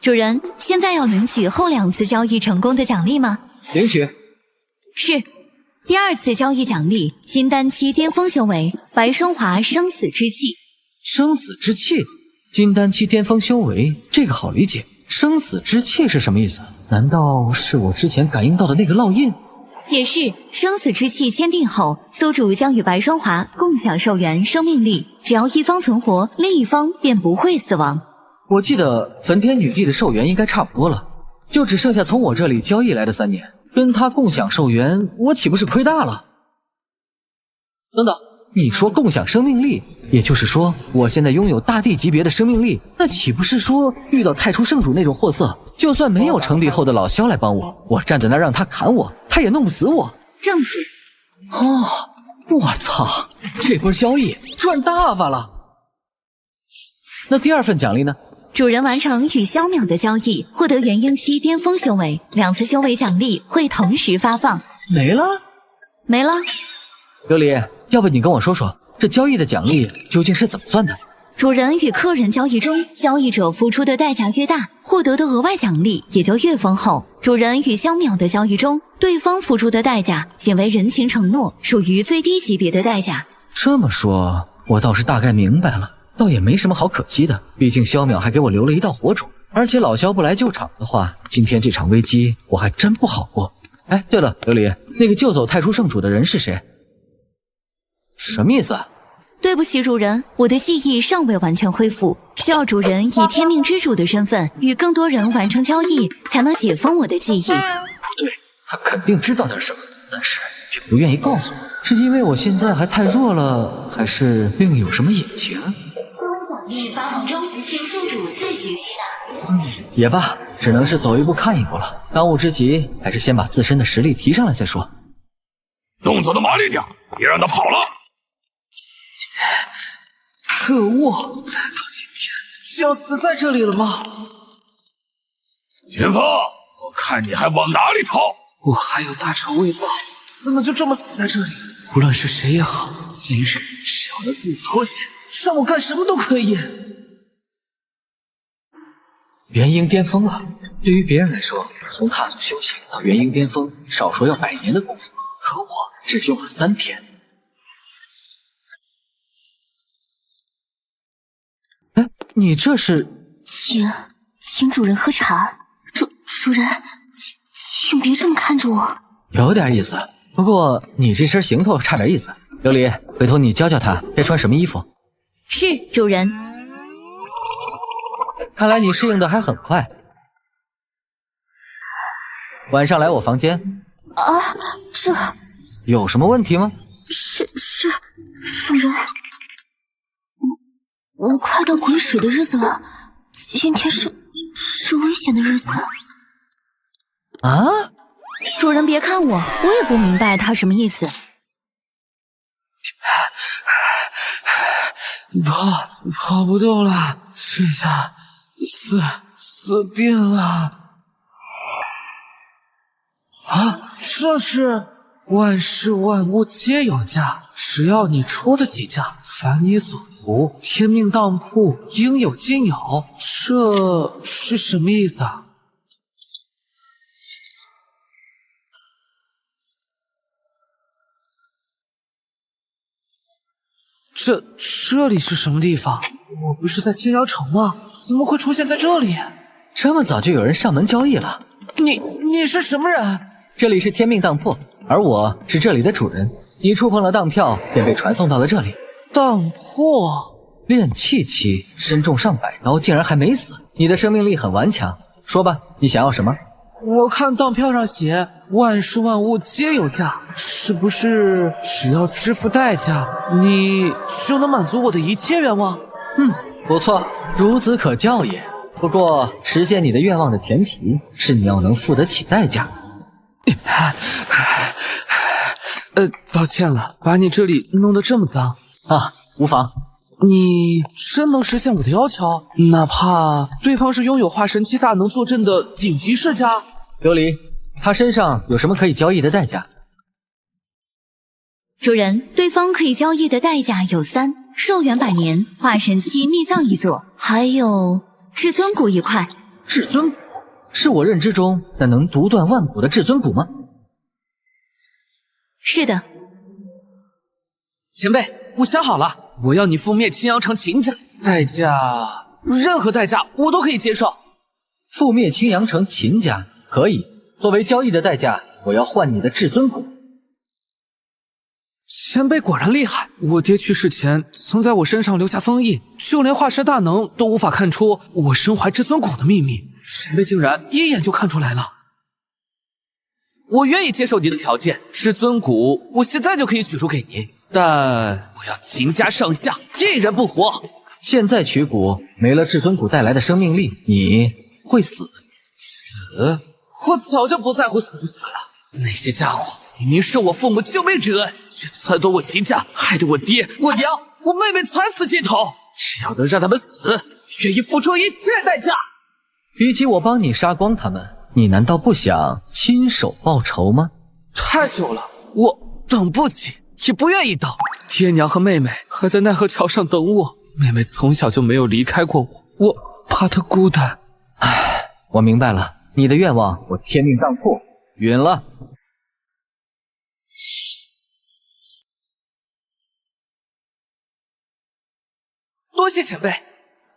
主人，现在要领取后2次交易成功的奖励吗？领取。是。第2次交易奖励，金丹期巅峰修为，白霜华生死之气。生死之气，金丹期巅峰修为，这个好理解。生死之气是什么意思？难道是我之前感应到的那个烙印？解释：生死之气签订后，宿主将与白霜华共享寿元生命力，只要一方存活，另一方便不会死亡。我记得焚天女帝的寿元应该差不多了，就只剩下从我这里交易来的3年，跟她共享寿元，我岂不是亏大了？等等，你说共享生命力，也就是说我现在拥有大帝级别的生命力，那岂不是说遇到太初圣主那种货色，就算没有成帝后的老萧来帮我，我站在那让他砍我，他也弄不死我？正是。哦，我操，这波交易赚大发了。那第2份奖励呢？主人完成与萧淼的交易，获得元婴期巅峰修为，2次修为奖励会同时发放。没了？没了。琉璃，要不你跟我说说，这交易的奖励究竟是怎么算的？主人与客人交易中，交易者付出的代价越大，获得的额外奖励也就越丰厚。主人与萧淼的交易中，对方付出的代价仅为人情承诺，属于最低级别的代价。这么说，我倒是大概明白了。倒也没什么好可惜的，毕竟萧淼还给我留了一道火种，而且老萧不来救场的话，今天这场危机我还真不好过。哎，对了，琉璃，那个救走太初圣主的人是谁？什么意思啊？对不起，主人，我的记忆尚未完全恢复，需要主人以天命之主的身份与更多人完成交易，才能解封我的记忆。不对，他肯定知道点什么，但是却不愿意告诉我，是因为我现在还太弱了，还是另有什么隐情？修为奖励发放中，请宿主自行吸纳。也罢，只能是走一步看一步了。当务之急还是先把自身的实力提上来再说。动作的麻利点，别让他跑了。可恶！难道今天就要死在这里了吗？前锋，我看你还往哪里逃？我还有大仇未报，怎么就这么死在这里？无论是谁也好，今日只要能助我脱险，让我干什么都可以。元婴巅峰了，对于别人来说，从踏足修行到元婴巅峰，少说要100年的功夫，可我只用了3天。你这是？请主人喝茶。主人，请别这么看着我。有点意思，不过你这身行头差点意思。琉璃，回头你教教他该穿什么衣服。是，主人。看来你适应的还很快。晚上来我房间。啊，这有什么问题吗？是，主人，我快到滚水的日子了，今天是危险的日子。啊！主人别看我，我也不明白他什么意思。跑不动了，这下死定了。啊，这是万事万物皆有价，只要你出得起价，凡你所图，天命当铺，应有尽有。这是什么意思啊？这里是什么地方？我不是在青阳城吗？怎么会出现在这里？这么早就有人上门交易了？你是什么人？这里是天命当铺，而我是这里的主人。你触碰了当票，便被传送到了这里。当铺炼气期，身中上百刀，竟然还没死。你的生命力很顽强。说吧，你想要什么？我看当票上写万事万物皆有价，是不是只要支付代价，你就能满足我的一切愿望？不错，孺子可教也。不过实现你的愿望的前提是你要能付得起代价。抱歉了，把你这里弄得这么脏啊，无妨。你真能实现我的要求？哪怕对方是拥有化神期大能坐镇的顶级世家？琉璃，他身上有什么可以交易的代价？主人，对方可以交易的代价有3：寿元100年、化神期秘藏一座，还有至尊骨1块。至尊骨是我认知中那能独断万骨的至尊骨吗？是的。前辈，我想好了，我要你覆灭青阳城秦家，代价任何代价我都可以接受。覆灭青阳城秦家可以，作为交易的代价，我要换你的至尊骨。前辈果然厉害，我爹去世前曾在我身上留下封印，就连化神大能都无法看出我身怀至尊骨的秘密，前辈竟然一眼就看出来了。我愿意接受你的条件，至尊骨我现在就可以取出给您，但我要秦家上下一人不活。现在取骨，没了至尊骨带来的生命力，你会死。死？我早就不在乎死不死了。那些家伙明明是我父母救命之恩，却篡夺我秦家，害得我爹、我娘、我妹妹惨死街头。只要能让他们死，愿意付出一切代价。比起我帮你杀光他们，你难道不想亲手报仇吗？太久了，我等不起，也不愿意等。爹娘和妹妹还在奈何桥上等我，妹妹从小就没有离开过我，我怕她孤单。唉，我明白了，你的愿望我天命当破，允了。多谢前辈。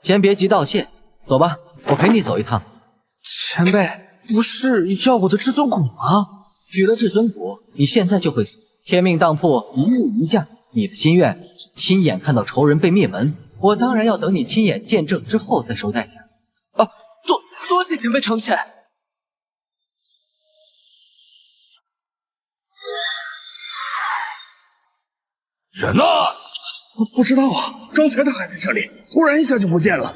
先别急道谢，走吧，我陪你走一趟。前辈，不是要我的至尊骨吗？取了至尊骨，你现在就会死。天命当铺一日一价，你的心愿是亲眼看到仇人被灭门，我当然要等你亲眼见证之后再收代价。啊，多谢前辈成全。人呢？我不知道啊，刚才他还在这里，突然一下就不见了。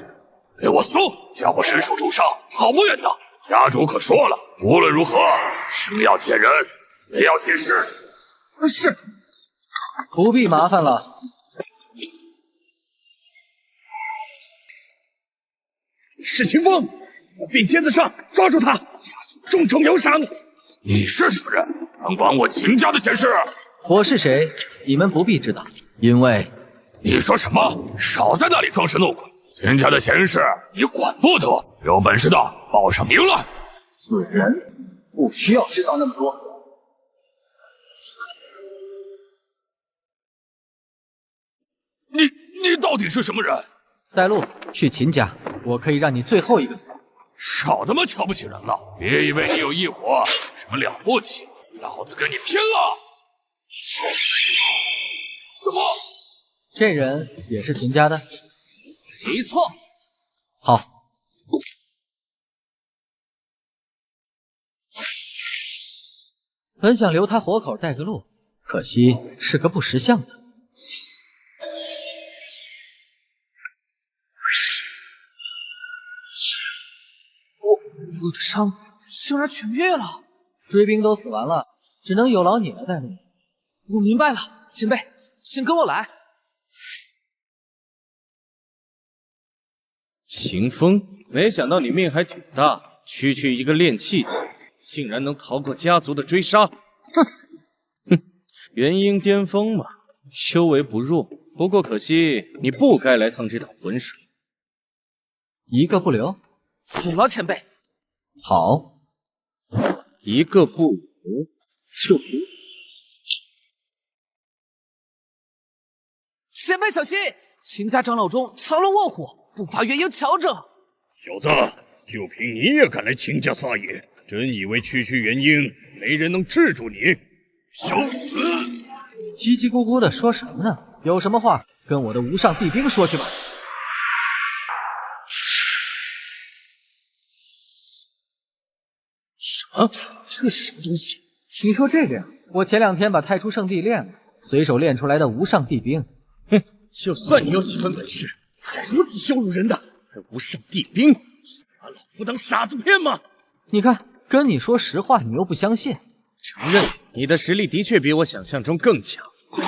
给我搜！家伙身受重伤，跑不远的。家主可说了，无论如何，生要见人，死要见尸。是。不必麻烦了。是秦风，我并肩在上，抓住他，家主重重有赏。你是什么人？能管我秦家的闲事？我是谁？你们不必知道，因为……你说什么？少在那里装神弄鬼！秦家的闲事你管不得，有本事的报上名来。此人不需要知道那么多。你到底是什么人？带路去秦家，我可以让你最后一个死。少他妈瞧不起人了！别以为你有异火，什么了不起，老子跟你拼了！什么？这人也是秦家的？没错。好。本想留他活口带个路，可惜是个不识相的。我的伤竟然痊愈了，追兵都死完了，只能有劳你来带路。我明白了，前辈，请跟我来。秦风，没想到你命还挺大，区区一个炼气期，竟然能逃过家族的追杀。哼，元婴巅峰嘛，修为不弱，不过可惜你不该来趟这趟浑水，一个不留。有劳前辈。好，一个不留就不。前辈小心，秦家长老中藏龙卧虎，不乏元婴强者。小子，就凭你也敢来秦家撒野，真以为区区元婴没人能制住你？受死！叽叽咕咕的说什么呢？有什么话跟我的无上帝兵说去吧。这是什么东西？你说这个呀？我前2天把太初圣地练了，随手练出来的无上帝兵。哼，就算你有几分本事，还如此羞辱人的，还无上帝兵，把老夫当傻子骗吗？你看，跟你说实话，你又不相信。承认你的实力的确比我想象中更强，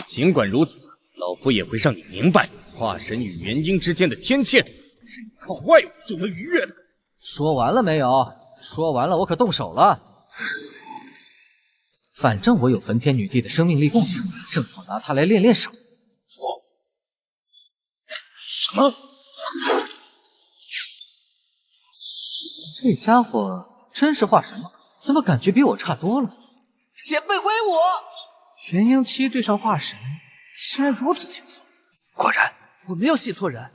尽管如此，老夫也会让你明白，化神与元婴之间的天堑，是你靠外物就能逾越的。说完了没有？说完了，我可动手了。反正我有焚天女帝的生命力共享，正好拿它来练练手。什么？这家伙真是化神吗？怎么感觉比我差多了？前辈威我！元婴期对上化神，竟然如此轻松。果然，我没有信错人。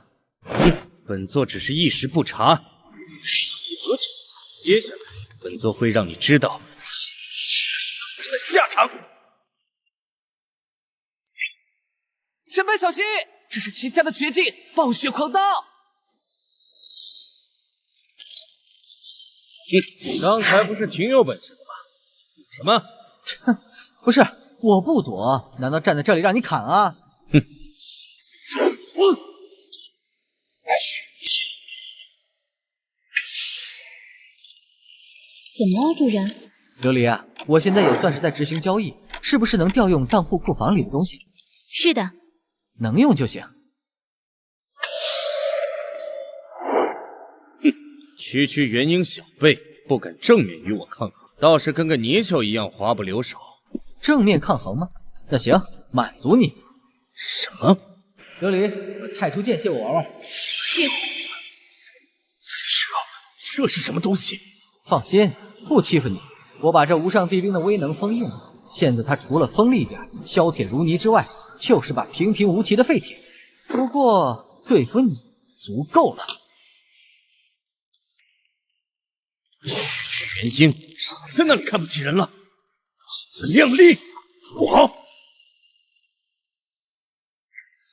本座只是一时不察，接下来本座会让你知道你的下场。前辈小心，这是秦家的绝技暴血狂刀。刚才不是挺有本事的吗？什么？哼，不是，我不躲，难道站在这里让你砍啊？哼，死！怎么了，主人？琉璃啊，我现在也算是在执行交易，是不是能调用当铺库房里的东西？是的，能用就行。哼，区区元婴小辈，不敢正面与我抗衡，倒是跟个泥鳅一样滑不留手。正面抗衡吗？那行，满足你。什么？琉璃，把太初剑借我玩玩。是。这是什么东西？放心，不欺负你。我把这无上帝兵的威能封印了，现在他除了锋利点、削铁如泥之外，就是把平平无奇的废铁。不过对付你足够了。元婴，少在那里看不起人了，死靓丽！不好！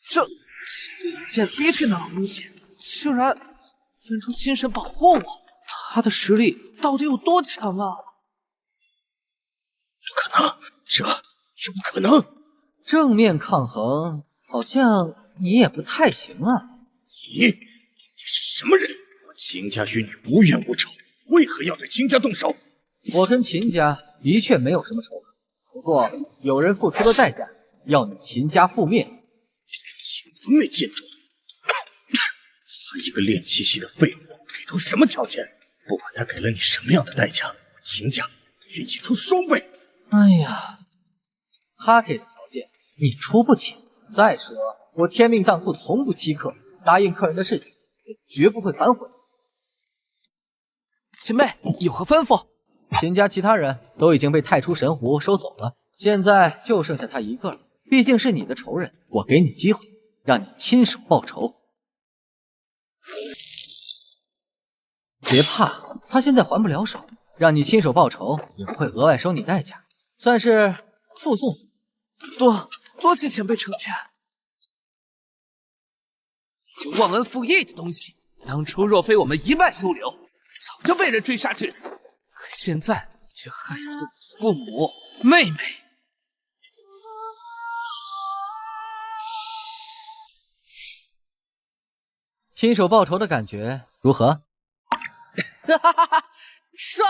这一件逼退那老东西，竟然分出心神保护我，他的实力到底有多强啊？不可能，这不可能！正面抗衡，好像你也不太行啊。你是什么人？我秦家与你无冤无仇，为何要对秦家动手？我跟秦家的确没有什么仇恨，不过有人付出了代价，要你秦家覆灭。秦风那贱种，他一个炼气系的废物，给出什么条件？不管他给了你什么样的代价，我秦家愿意出双倍。哎呀，他给的条件你出不起。再说我天命当铺从不欺客，答应客人的事情也绝不会反悔。前辈有何吩咐？秦家其他人都已经被太初神狐收走了，现在就剩下他一个了。毕竟是你的仇人，我给你机会，让你亲手报仇。别怕，他现在还不了手，让你亲手报仇，也不会额外收你代价，算是附送。多谢前辈成全。这忘恩负义的东西，当初若非我们一脉收留，早就被人追杀致死。可现在却害死你的父母、妹妹。亲手报仇的感觉如何？哈哈哈哈！杀！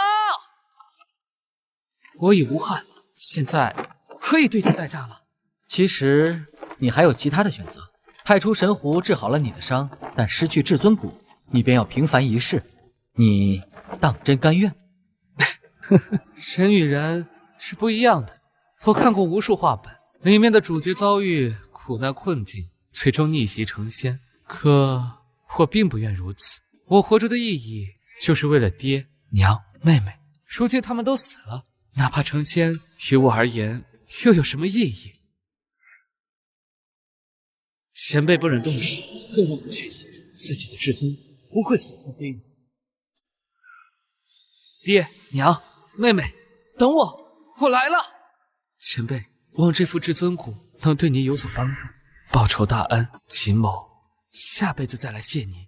我已无憾，现在可以兑现代价了。其实你还有其他的选择。派出神狐治好了你的伤，但失去至尊骨，你便要平凡一世。你当真甘愿？人与人是不一样的。我看过无数画本，里面的主角遭遇苦难困境，最终逆袭成仙。可我并不愿如此。我活着的意义，就是为了爹、娘、妹妹。如今他们都死了，哪怕成仙，于我而言又有什么意义？前辈不忍动手，更让我确信自己的至尊不会所向非议。爹、娘、妹妹，等我，我来了。前辈，望这副至尊骨能对您有所帮助，报仇大恩，秦某下辈子再来谢您。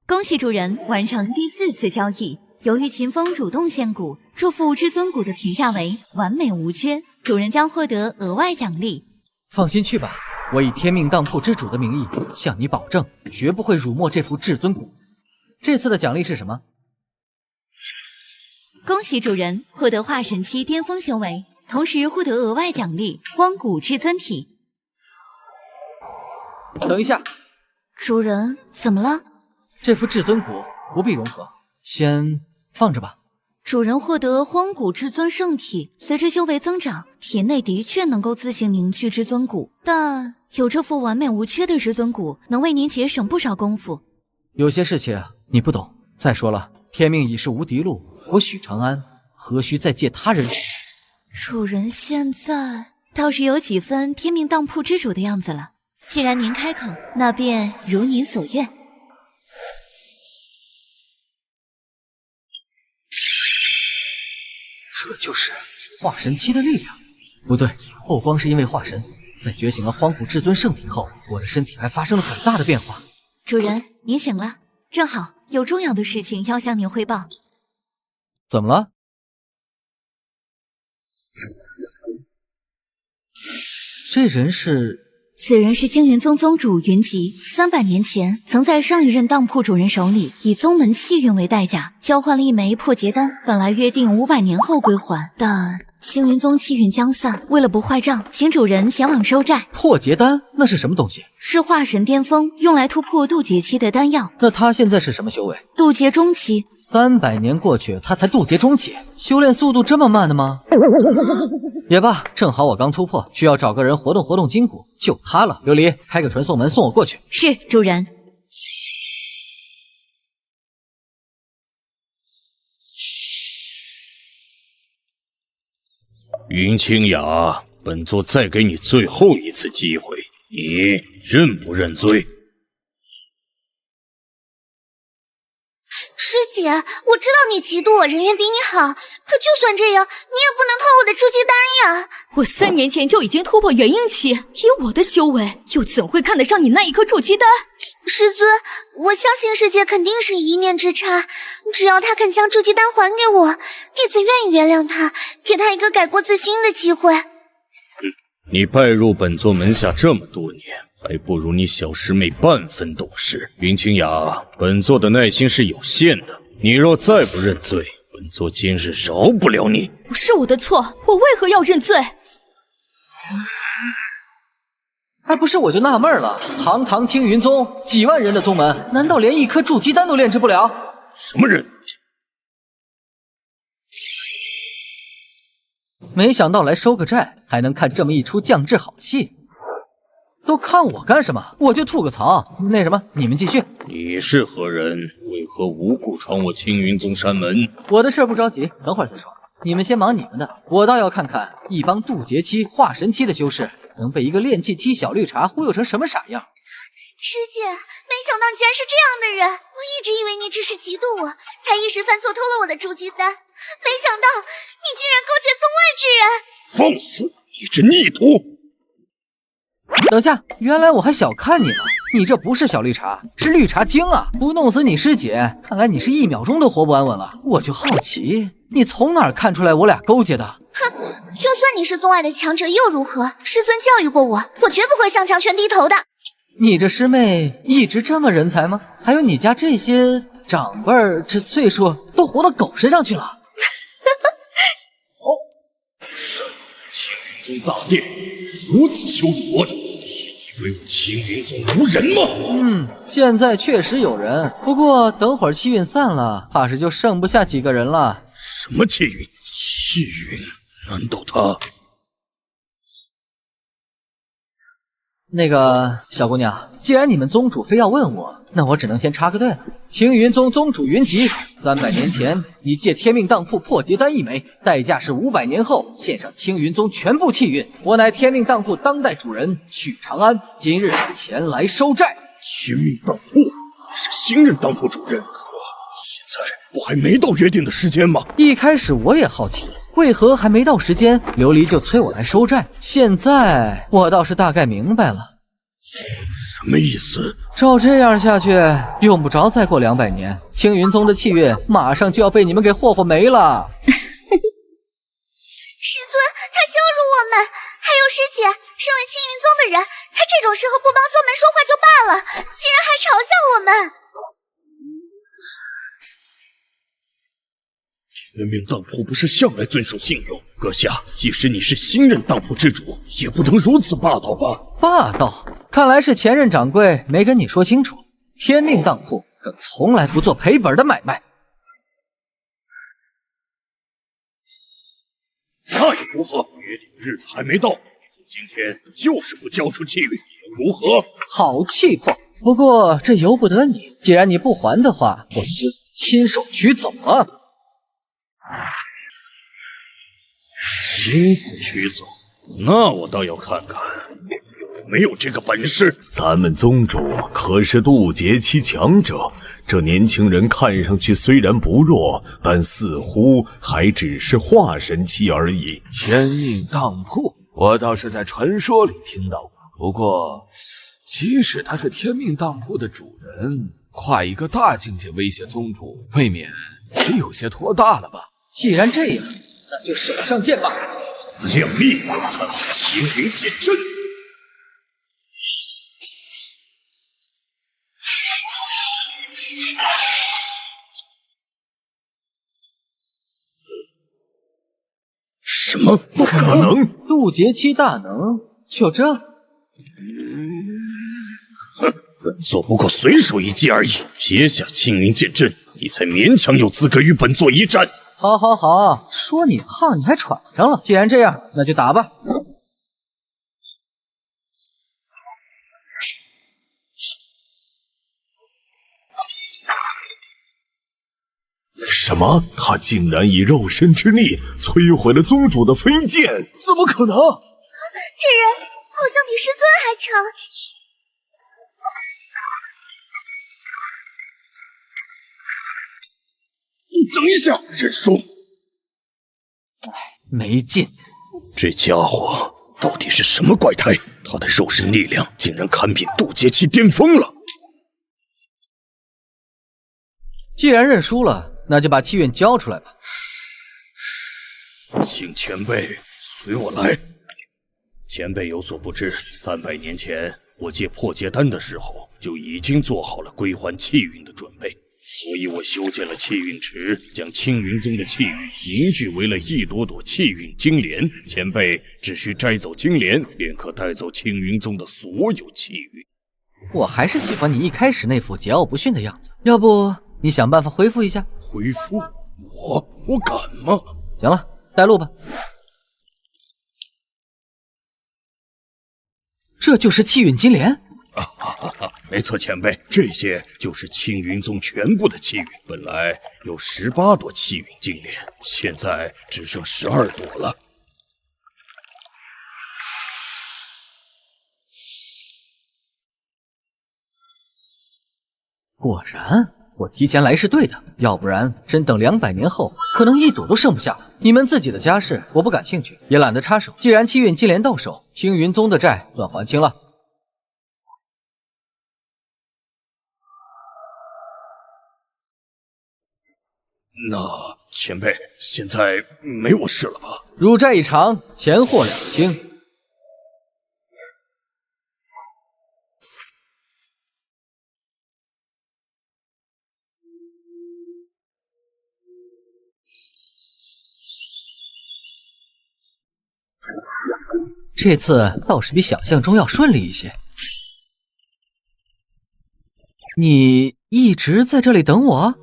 恭喜主人完成第4次交易。由于秦风主动献骨，这副至尊骨的评价为完美无缺，主人将获得额外奖励。放心去吧，我以天命当铺之主的名义向你保证，绝不会辱没这副至尊骨。这次的奖励是什么？恭喜主人获得化神期巅峰修为，同时获得额外奖励荒古至尊体。等一下，主人怎么了？这副至尊骨不必融合，先放着吧。主人获得荒古至尊圣体，随着修为增长，体内的确能够自行凝聚至尊骨，但有这副完美无缺的至尊骨，能为您节省不少功夫。有些事情你不懂。再说了，天命已是无敌路，我许长安何须再借他人之手？主人现在倒是有几分天命当铺之主的样子了。既然您开口，那便如您所愿。这就是化神期的力量。不对，不光是因为化神，在觉醒了荒古至尊圣体后，我的身体还发生了很大的变化。主人，您醒了，正好有重要的事情要向您汇报。怎么了？这人是？此人是青云宗宗主云集，300年前曾在上一任当铺主人手里以宗门气运为代价交换了一枚破劫丹，本来约定500年后归还，但青云宗气运将散，为了不坏账，请主人前往收债。破劫丹那是什么东西？是化神巅峰用来突破渡劫期的丹药。那他现在是什么修为？渡劫中期。300年过去，他才渡劫中期，修炼速度这么慢的吗？也罢，正好我刚突破，需要找个人活动活动筋骨，就他了。琉璃，开个传送门送我过去。是，主人。云清雅，本座再给你最后一次机会，你认不认罪？师姐，我知道你嫉妒我人缘比你好，可就算这样，你也不能靠我的筑基丹呀！我3年前就已经突破元婴期，以我的修为，又怎会看得上你那一颗筑基丹？师尊，我相信师姐肯定是一念之差，只要她肯将筑基丹还给我，弟子愿意原谅她，给她一个改过自新的机会。你拜入本座门下这么多年，还不如你小师妹半分懂事。云清雅，本座的耐心是有限的，你若再不认罪，本座今日饶不了你。不是我的错，我为何要认罪？还不是我就纳闷了，堂堂青云宗几万人的宗门，难道连一颗筑基丹都炼制不了？什么人？没想到来收个债，还能看这么一出降智好戏。都看我干什么？我就吐个槽。那什么，你们继续。你是何人？为何无故闯我青云宗山门？我的事不着急，等会儿再说。你们先忙你们的，我倒要看看一帮渡劫期、化神期的修士能被一个炼气期小绿茶忽悠成什么傻样。师姐，没想到你竟然是这样的人，我一直以为你只是嫉妒我，才一时犯错偷了我的筑基丹，没想到你竟然勾结宗外之人。放肆！你这逆徒！等下，原来我还小看你了。你这不是小绿茶，是绿茶精啊！不弄死你师姐，看来你是1秒钟都活不安稳了。我就好奇，你从哪儿看出来我俩勾结的？哼，就算你是宗外的强者又如何？师尊教育过我，我绝不会向强权低头的。你这师妹一直这么人才吗？还有你家这些长辈儿，这岁数都活到狗身上去了。青云宗大殿如此羞辱我等，以为我青云宗无人吗？现在确实有人，不过等会儿气运散了，怕是就剩不下几个人了。什么气运？气运？难道他……那个小姑娘，既然你们宗主非要问我，那我只能先插个队了。青云宗宗主云集，300年前你借天命当铺破蝶丹1枚，代价是500年后献上青云宗全部气运。我乃天命当铺当代主人许长安，今日前来收债。天命当铺，你是新任当铺主任，可现在不还没到约定的时间吗？一开始我也好奇，为何还没到时间，琉璃就催我来收债。现在我倒是大概明白了。什么意思？照这样下去，用不着再过200年，青云宗的气运马上就要被你们给霍霍没了。师尊，他羞辱我们，还有师姐，身为青云宗的人，他这种时候不帮宗门说话就罢了，竟然还嘲笑我们。天命当铺不是向来遵守信用？阁下，即使你是新任当铺之主，也不能如此霸道吧？霸道？看来是前任掌柜没跟你说清楚，天命当铺可从来不做赔本的买卖。那又如何？约定的日子还没到，今天就是不交出气运，又如何？好气魄！不过这由不得你，既然你不还的话，我就亲手取走了。亲自取走？那我倒要看看有没有这个本事。咱们宗主可是渡劫期强者，这年轻人看上去虽然不弱，但似乎还只是化神期而已。天命当铺，我倒是在传说里听到过。不过，即使他是天命当铺的主人，跨一个大境界威胁宗主，未免也有些拖大了吧？既然这样，那就手上剑吧。自量力，看我青云剑阵！什么？不可能！渡劫期大能，就这？本座不过随手一击而已，接下青云剑阵，你才勉强有资格与本座一战。好，好，好，说你胖你还喘上了。既然这样，那就打吧。什么？他竟然以肉身之力摧毁了宗主的飞剑？怎么可能？这人好像比师尊还强。等一下，认输。没劲，这家伙到底是什么怪胎？他的肉身力量竟然堪比渡劫期巅峰了。既然认输了，那就把气运交出来吧。请前辈随我来。前辈有所不知，300年前我借破劫丹的时候，就已经做好了归还气运的准备。所以我修建了气运池，将青云宗的气运凝聚为了一朵朵气运金莲。前辈只需摘走金莲，便可带走青云宗的所有气运。我还是喜欢你一开始那副桀骜不驯的样子，要不你想办法恢复一下？恢复？我敢吗？行了，带路吧。这就是气运金莲。没错，前辈，这些就是青云宗全部的气运。本来有18朵气运金莲，现在只剩12朵了。果然，我提前来是对的，要不然真等200年后，可能一朵都剩不下了。你们自己的家事我不感兴趣，也懒得插手。既然7运金莲到手，青云宗的债算还清了。那前辈现在没我事了吧？汝债已偿，钱货两清。这次倒是比想象中要顺利一些。你一直在这里等我？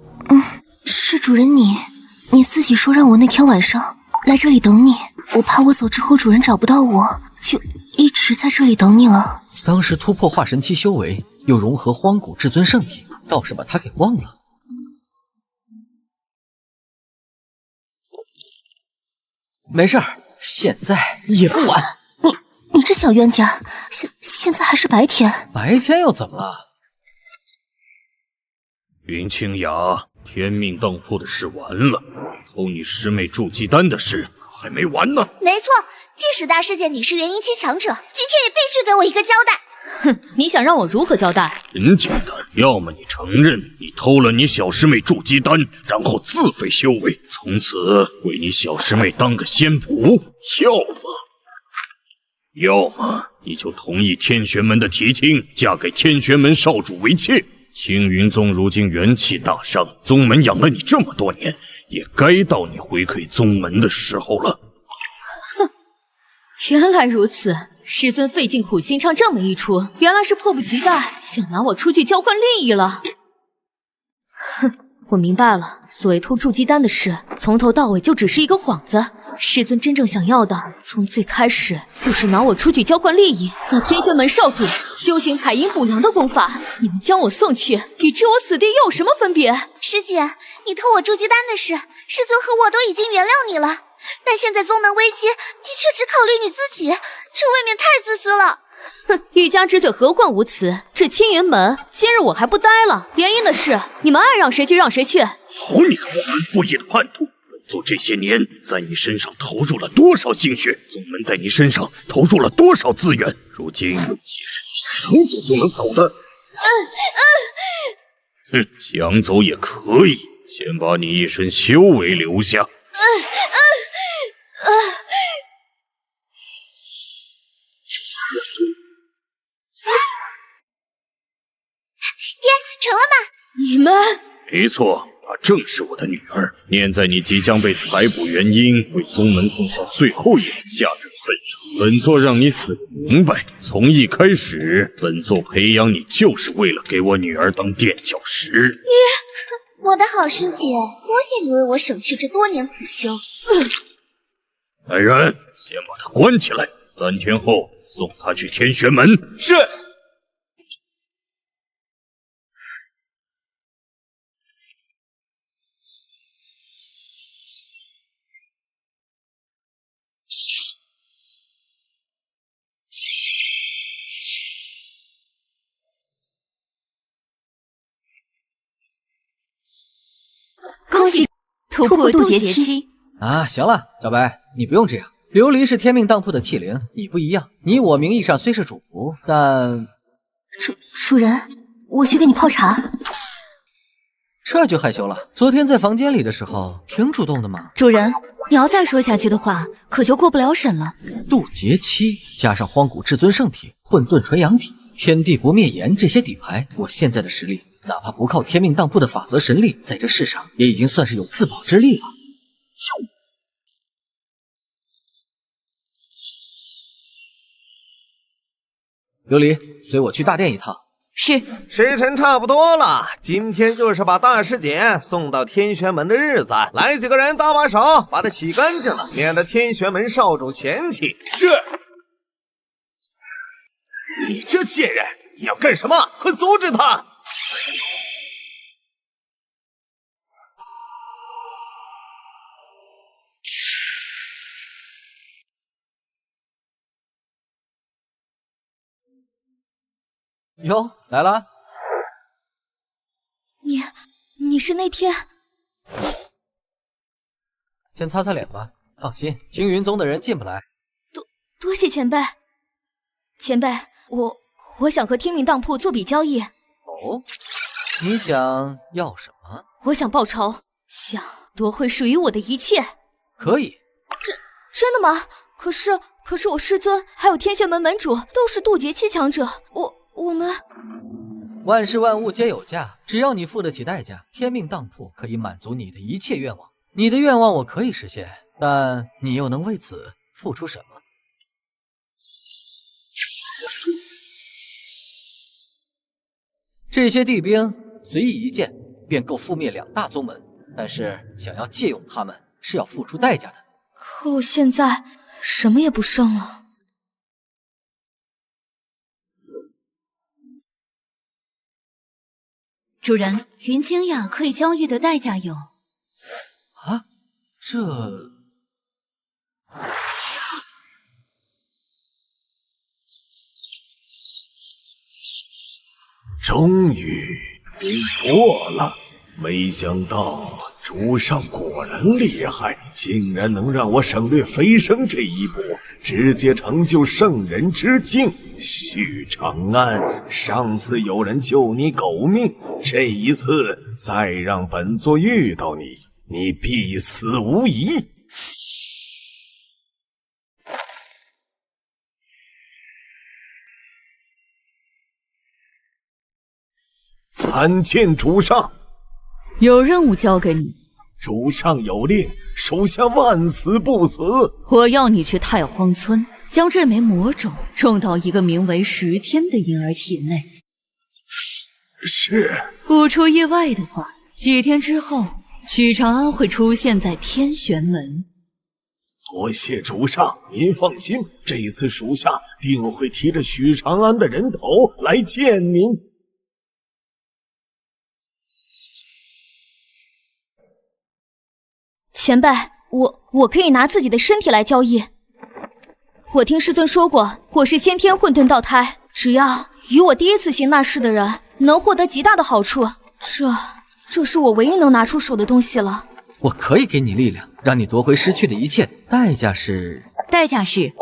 是主人你自己说让我那天晚上来这里等你，我怕我走之后主人找不到我，就一直在这里等你了。当时突破化神期修为，又融合荒古至尊圣体，倒是把他给忘了。没事儿，现在也不晚。你这小冤家，现在还是白天。白天又怎么了？云清雅，天命当铺的事完了，偷你师妹筑基丹的事还没完呢。没错，即使大事件你是元婴期强者，今天也必须给我一个交代。哼，你想让我如何交代？很简单，要么你承认你偷了你小师妹筑基丹，然后自废修为，从此为你小师妹当个仙仆；要么你就同意天玄门的提亲，嫁给天玄门少主为妾。青云宗如今元气大伤，宗门养了你这么多年，也该到你回馈宗门的时候了。哼，原来如此，师尊费尽苦心唱这么一出，原来是迫不及待想拿我出去交换利益了。哼，我明白了，所谓偷筑基丹的事，从头到尾就只是一个幌子。师尊真正想要的，从最开始就是拿我出去交换利益。那天玄门少主修行采阴补阳的功法，你们将我送去，与置我死地又有什么分别？师姐，你偷我筑基丹的事，师尊和我都已经原谅你了。但现在宗门危机，你却只考虑你自己，这未免太自私了。哼，欲加之罪，何患无辞？这青云门，今日我还不待了。联姻的事，你们爱让谁去让谁去。好你个忘恩负义的叛徒！本座这些年在你身上投入了多少心血，宗门在你身上投入了多少资源，如今即使你想走就能走的。哼，想走也可以，先把你一身修为留下。爹，成了吧？你们没错，她正是我的女儿。念在你即将被采补元婴，为宗门送上最后一丝价值的份上，本座让你死得明白。从一开始，本座培养你就是为了给我女儿当垫脚石。爹，我的好师姐，多谢你为我省去这多年苦修。来人，先把她关起来，3天后送她去天玄门。是。恭喜突破渡劫期啊！行了，小白，你不用这样。琉璃是天命当铺的器灵，你不一样。你我名义上虽是主仆，但主人，我去给你泡茶。这就害羞了？昨天在房间里的时候挺主动的嘛。主人，你要再说下去的话，可就过不了审了。渡劫期加上荒古至尊圣体、混沌纯阳体、天地不灭炎这些底牌，我现在的实力，哪怕不靠天命当铺的法则神力，在这世上也已经算是有自保之力了。琉璃，随我去大殿一趟。是。时辰差不多了，今天就是把大师姐送到天玄门的日子。来几个人搭把手，把她洗干净了，免得天玄门少主嫌弃。是。你这贱人，你要干什么？快阻止他！哟，来了。你是那天……先擦擦脸吧，放心，青云宗的人进不来。多谢前辈。前辈，我想和天命当铺做笔交易。哦，你想要什么？我想报仇，想夺回属于我的一切。可以。真的吗？可是我师尊还有天玄门门主都是渡劫期强者，我们……万事万物皆有价，只要你付得起代价，天命当铺可以满足你的一切愿望。你的愿望我可以实现，但你又能为此付出什么？这些地兵随意一剑便够覆灭2大宗门，但是想要借用他们是要付出代价的。可我现在什么也不剩了。主人，云清雅可以交易的代价有……啊，这……终于你破了，没想到主上果然厉害，竟然能让我省略飞升这一步，直接成就圣人之境。许长安，上次有人救你狗命，这一次再让本座遇到你，你必死无疑。参见主上。有任务交给你。主上有令，属下万死不辞。我要你去太荒村，将这枚魔种种到一个名为10天的婴儿体内。是。不出意外的话，几天之后，许长安会出现在天玄门。多谢主上，您放心，这一次属下定会提着许长安的人头来见您。前辈，我可以拿自己的身体来交易。我听师尊说过，我是先天混沌道胎，只要与我第一次行那事的人，能获得极大的好处。这是我唯一能拿出手的东西了。我可以给你力量，让你夺回失去的一切，代价是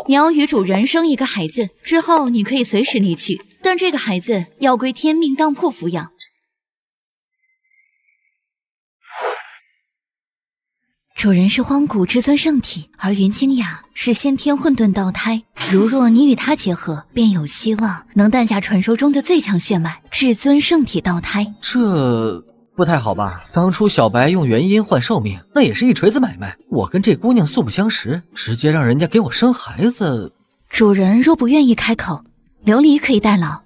你要与主人生一个孩子，之后你可以随时离去，但这个孩子要归天命当铺抚养。主人是荒古至尊圣体，而云清雅是先天混沌道胎。如若你与他结合，便有希望能诞下传说中的最强血脉至尊圣体道胎。这不太好吧？当初小白用元婴换寿命，那也是一锤子买卖。我跟这姑娘素不相识，直接让人家给我生孩子。主人若不愿意开口，琉璃可以代劳。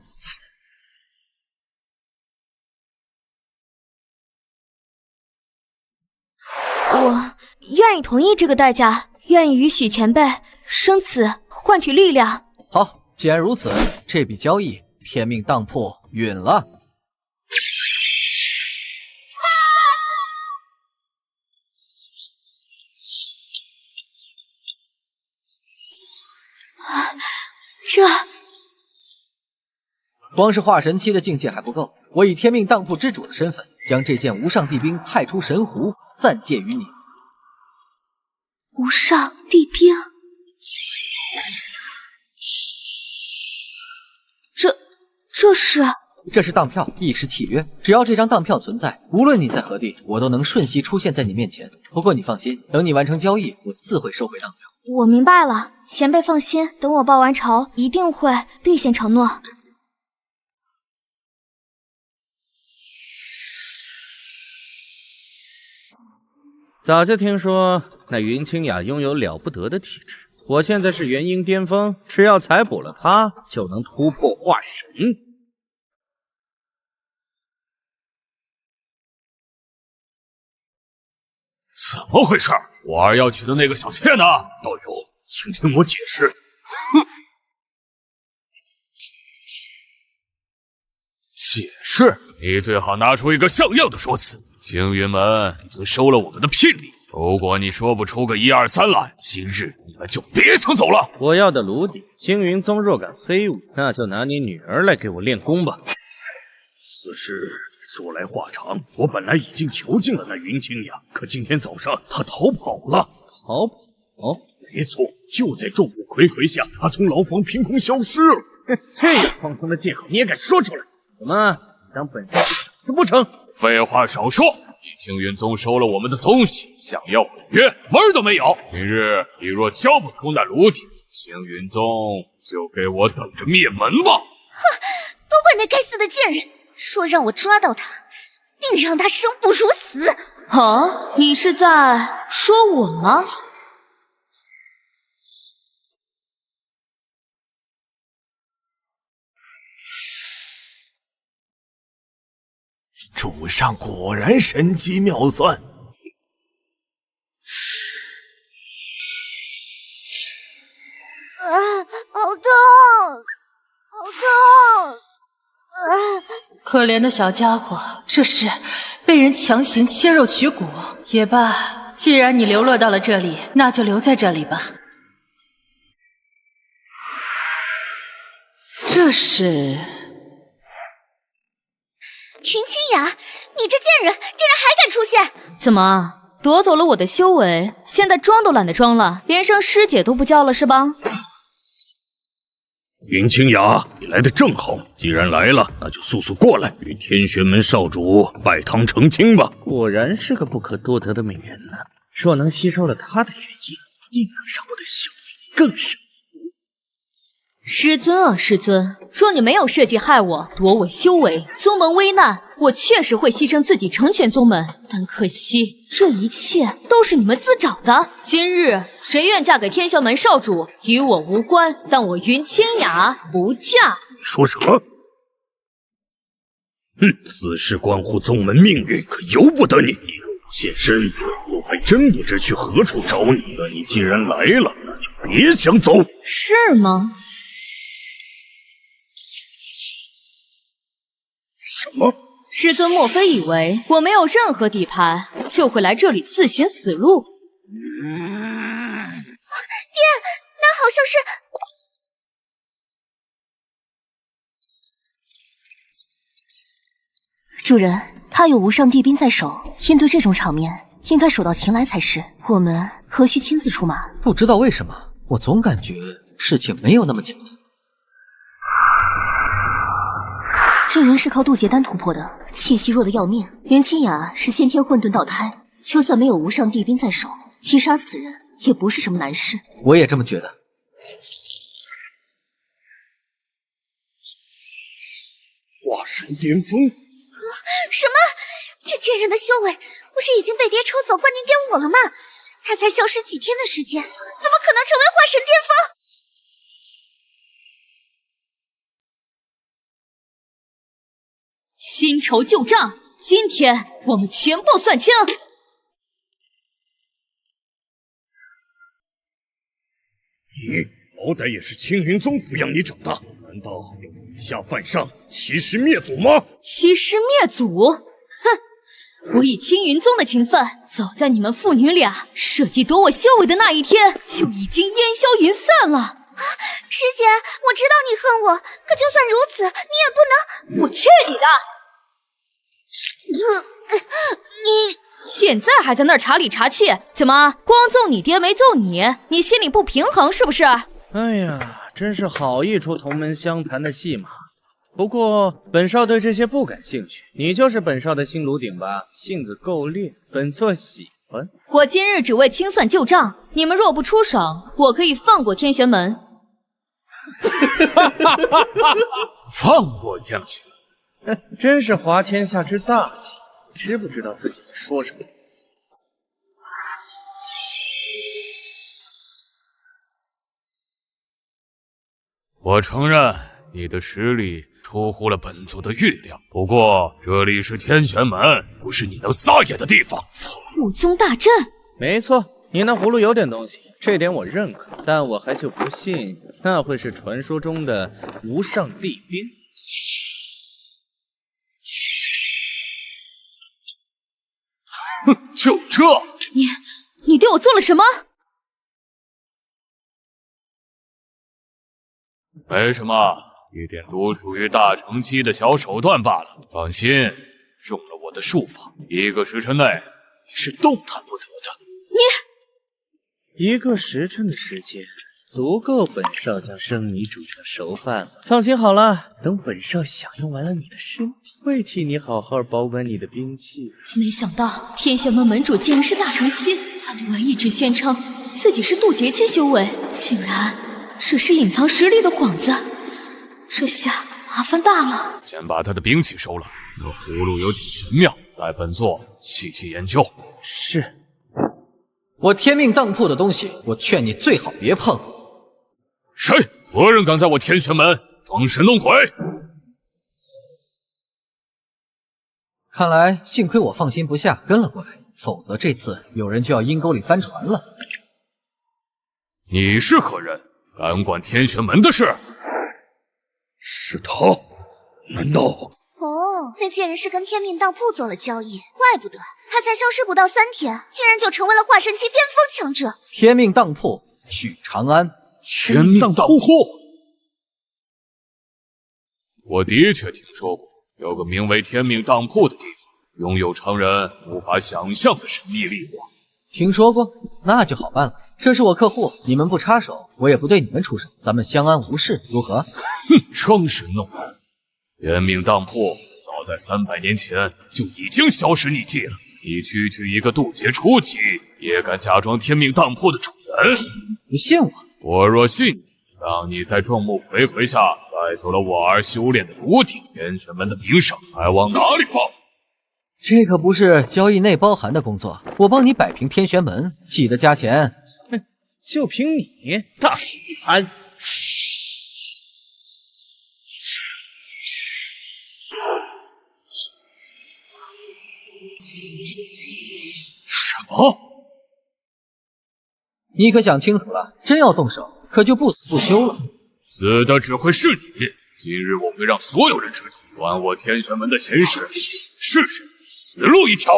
我愿意同意这个代价，愿意与许前辈生子换取力量。好，既然如此，这笔交易天命当铺允了。光是化神期的境界还不够，我以天命当铺之主的身份，将这件无上帝兵派出神湖，暂借于你。无上帝兵，这是当票，亦是契约。只要这张当票存在，无论你在何地，我都能瞬息出现在你面前。不过你放心，等你完成交易，我自会收回当票。我明白了，前辈放心，等我报完仇，一定会兑现承诺。早就听说那云清雅拥有了不得的体质，我现在是元婴巅峰，只要采补了她，就能突破化神。怎么回事？我儿要娶的那个小妾呢？道友，请听我解释。哼！解释？你最好拿出一个像样的说辞。青云门曾收了我们的聘礼，如果你说不出个1、2、3来，今日你们就别想走了。我要的炉底，青云宗若敢非我，那就拿你女儿来给我练功吧。此事说来话长，我本来已经囚禁了那云清雅，可今天早上他逃跑了。逃跑？没错，就在众目睽睽下，他从牢房凭空消失了。这样荒唐的借口你也敢说出来？怎么，当本少是傻子不成？废话少说，你青云宗收了我们的东西，想要违约，门儿都没有。今日你若交不出那炉鼎，青云宗就给我等着灭门吧！哼，都怪那该死的贱人，说让我抓到他，定让他生不如死。啊，你是在说我吗？主上果然神机妙算。好痛，好痛！可怜的小家伙，这是被人强行切肉取骨也罢。既然你流落到了这里，那就留在这里吧。这是云清雅，你这贱人竟然还敢出现！怎么夺走了我的修为，现在装都懒得装了，连声师姐都不叫了是吧？云清雅，你来的正好，既然来了，那就速速过来，与天玄门少主拜堂成亲吧。果然是个不可多得的美人呢。若能吸收了她的元婴，定能让我的修为更上。师尊啊，师尊，若你没有设计害我，夺我修为，宗门危难，我确实会牺牲自己成全宗门。但可惜，这一切都是你们自找的。今日谁愿嫁给天玄门少主，与我无关，但我云清雅不嫁。你说什么？此事关乎宗门命运，可由不得你。现身，本座还真不知去何处找你。那你既然来了，那就别想走。是吗？什么？师尊莫非以为我没有任何底牌，就会来这里自寻死路？爹，那好像是……主人，他有无上帝兵在手，应对这种场面，应该手到擒来才是。我们何须亲自出马？不知道为什么，我总感觉事情没有那么简单。这人是靠渡劫丹突破的，气息弱得要命。云清雅是先天混沌道胎，就算没有无上帝兵在手，击杀此人也不是什么难事。我也这么觉得。化神巅峰？什么？这贱人的修为不是已经被爹抽走灌念给我了吗？他才消失几天的时间，怎么可能成为化神巅峰？新仇旧账，今天我们全部算清。你好歹也是青云宗抚养你长大，难道要以下犯上，欺师灭祖吗？欺师灭祖？哼！我与青云宗的情分，早在你们父女俩设计夺我修为的那一天就已经烟消云散了。师姐，我知道你恨我，可就算如此，你也不能……我去你的！你现在还在那儿查理查气？怎么光揍你爹没揍你？你心里不平衡是不是？哎呀，真是好一出同门相残的戏码。不过本少对这些不感兴趣，你就是本少的新炉鼎吧？性子够烈，本座喜欢。我今日只为清算旧账，你们若不出手，我可以放过天玄门。放过天玄门？真是滑天下之大忌，知不知道自己在说什么？我承认你的实力出乎了本座的预料，不过这里是天玄门，不是你能撒野的地方。武宗大阵，没错，你那葫芦有点东西，这点我认可，但我还就不信那会是传说中的无上帝兵。哼，就这？你对我做了什么？没什么，一点独属于大乘期的小手段罢了。放心，中了我的术法，1个时辰内你是动弹不得的。1个时辰的时间，足够本少将生米煮成熟饭了。放心好了，等本少享用完了你的身体，会替你好好保管你的兵器。没想到天玄门门主竟然是大长期，他对外一直宣称自己是渡劫期修为，竟然只是隐藏实力的幌子，这下麻烦大了。先把他的兵器收了，那葫芦有点玄妙，待本座细细研究。是。我天命当铺的东西，我劝你最好别碰。谁？何人敢在我天玄门装神弄鬼？看来幸亏我放心不下跟了过来，否则这次有人就要阴沟里翻船了。你是何人？敢管天玄门的事？是他？难道？哦，那贱人是跟天命当铺做了交易，怪不得他才消失不到3天，竟然就成为了化神期巅峰强者。天命当铺，许长安。天命当铺，我的确听说过，有个名为天命当铺的地方，拥有常人无法想象的神秘力量。听说过，那就好办了。这是我客户，你们不插手，我也不对你们出手，咱们相安无事，如何？哼，装神弄鬼！天命当铺早在300年前就已经消失匿迹了。你区区一个渡劫初期，也敢假装天命当铺的主人？不信我？我若信你，当你在众目睽睽下带走了我儿修炼的炉鼎，天玄门的名声还往哪里放？这可不是交易内包含的工作，我帮你摆平天玄门，记得加钱。哼，就凭你，大食一餐。什么？你可想清楚了，真要动手，可就不死不休了。死的只会是你。今日我会让所有人知道，管我天玄门的闲事，是谁死路一条。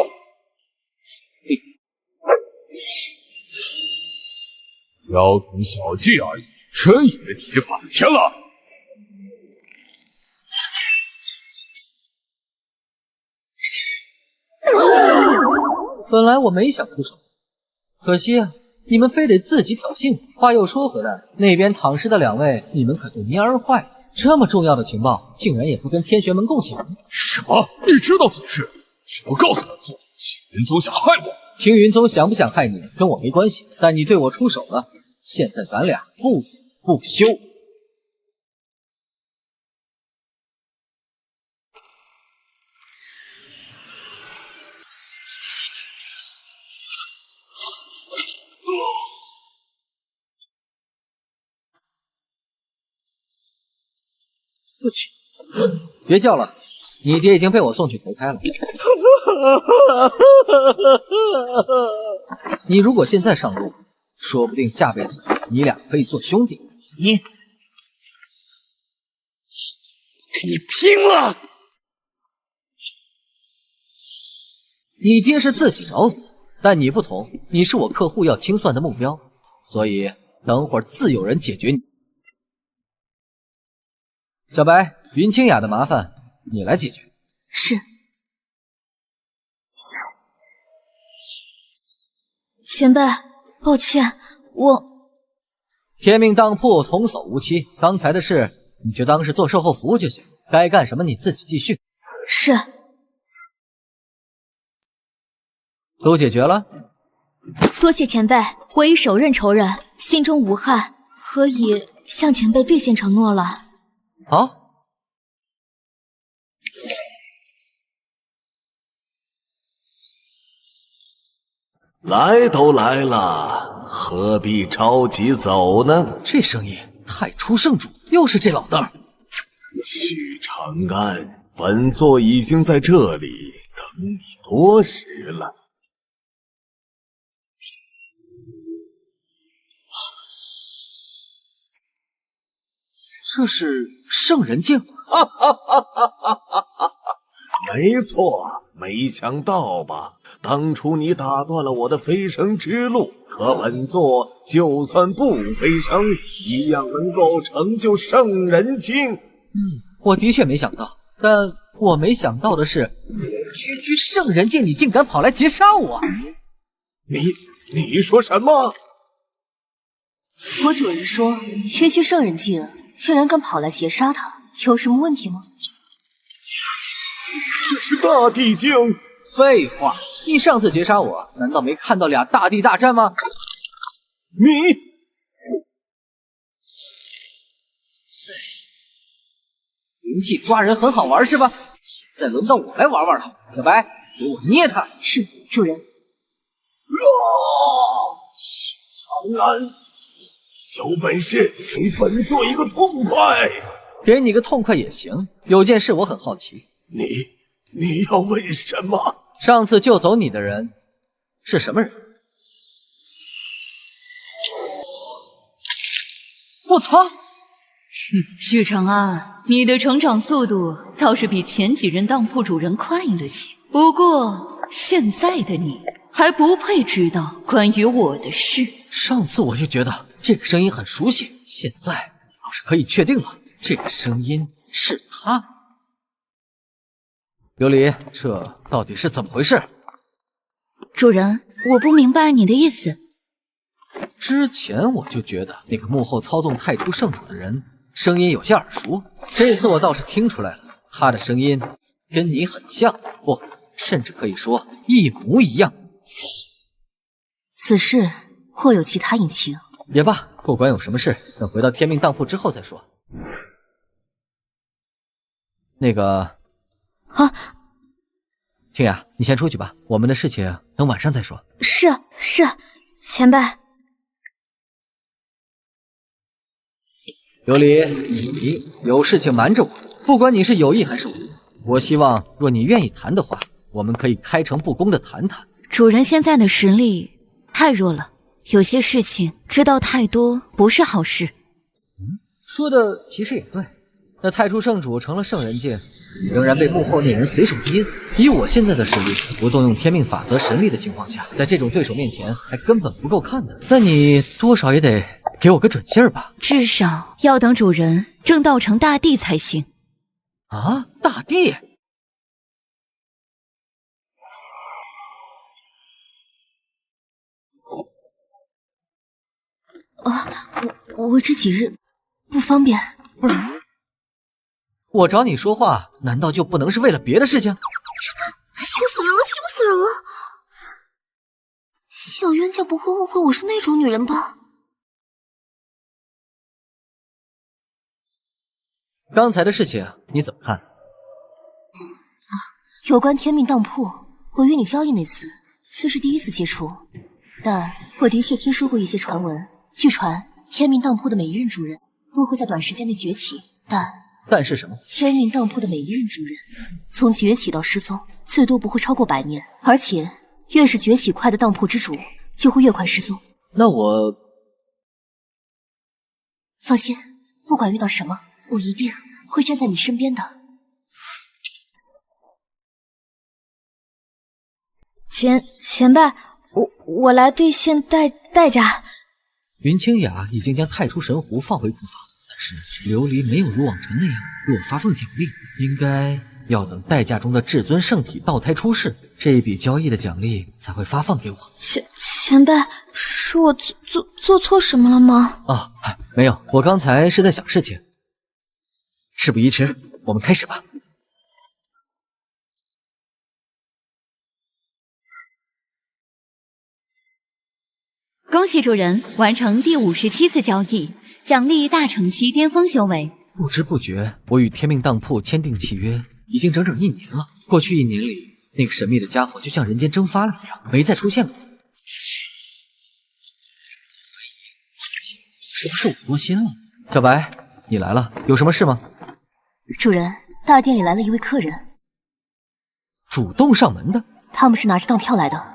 雕虫小技而已，真以为自己反天了？本来我没想出手，可惜啊，你们非得自己挑衅我。话又说回来，那边躺尸的2位，你们可都蔫儿坏了。这么重要的情报，竟然也不跟天玄门共享。什么？你知道此事，却不告诉本座？青云宗想害我？青云宗想不想害你，跟我没关系。但你对我出手了，现在咱俩不死不休。父亲，别叫了，你爹已经被我送去投胎了。你如果现在上路，说不定下辈子你俩可以做兄弟。你，跟你拼了！你爹是自己找死，但你不同，你是我客户要清算的目标，所以等会儿自有人解决你。小白，云清雅的麻烦你来解决。是。前辈，抱歉，我天命当铺童叟无欺，刚才的事你就当是做售后服务就行，该干什么你自己继续。是。都解决了？多谢前辈，我已手刃仇人，心中无憾，可以向前辈兑现承诺了。好。来都来了，何必着急走呢？这声音太初圣主，又是这老道。许长安，本座已经在这里等你多时了。这是圣人剑法。没错，没想到吧？当初你打断了我的飞升之路，可本座就算不飞升，一样能够成就圣人境。我的确没想到，但我没想到的是，区区圣人境，你竟敢跑来劫杀我！你说什么？我主人说，区区圣人境竟然敢跑来劫杀他，有什么问题吗？这是大地境。废话，你上次劫杀我，难道没看到俩大地大战吗？灵气抓人很好玩是吧？现在轮到我来玩玩了，小白，给我捏他！是，主人。许长安，有本事给本座一个痛快！给你个痛快也行。有件事我很好奇，你要问什么？上次救走你的人是什么人？我操！许长安，你的成长速度倒是比前几任当铺主人快了些。不过现在的你还不配知道关于我的事。上次我就觉得这个声音很熟悉，现在倒是可以确定了，这个声音是他。琉璃，这到底是怎么回事？主人，我不明白你的意思。之前我就觉得那个幕后操纵太初圣主的人声音有些耳熟，这次我倒是听出来了，他的声音跟你很像，不，甚至可以说一模一样。此事或有其他隐情。也罢，不管有什么事，等回到天命当铺之后再说。那个，清雅，你先出去吧，我们的事情等晚上再说。是，前辈。琉璃，你有事情瞒着我，不管你是有意还是无意，我希望若你愿意谈的话，我们可以开诚布公的谈谈。主人现在的实力太弱了，有些事情知道太多不是好事。说的其实也对，那太初圣主成了圣人境，仍然被幕后那人随手捏死。以我现在的实力，不动用天命法则神力的情况下，在这种对手面前还根本不够看的。那你多少也得给我个准信儿吧，至少要等主人正道成大帝才行。啊，大帝？我这几日不方便。不是，我找你说话，难道就不能是为了别的事情？凶死人了，凶死人了！小冤家不会误会我是那种女人吧？刚才的事情你怎么看？有关天命当铺，我与你交易那次虽是第一次接触，但我的确听说过一些传闻。据传，天命当铺的每一任主人都会在短时间内崛起，但是什么？天命当铺的每一任主人从崛起到失踪，最多不会超过100年，而且越是崛起快的当铺之主，就会越快失踪。那我放心，不管遇到什么，我一定会站在你身边的。前辈，我来兑现代价。云清雅已经将太初神壶放回库房，但是琉璃没有如往常那样给我发放奖励，应该要等代价中的至尊圣体道胎出世，这一笔交易的奖励才会发放给我。前辈，是我做错什么了吗？哦，没有，我刚才是在想事情。事不宜迟，我们开始吧。恭喜主人完成第57次交易，奖励大成期巅峰修为。不知不觉，我与天命当铺签订契约已经整整1年了。过去1年里，那个神秘的家伙就像人间蒸发了一样，没再出现过。是不是我多心了？小白，你来了，有什么事吗？主人，大殿里来了一位客人，主动上门的？他们是拿着当票来的。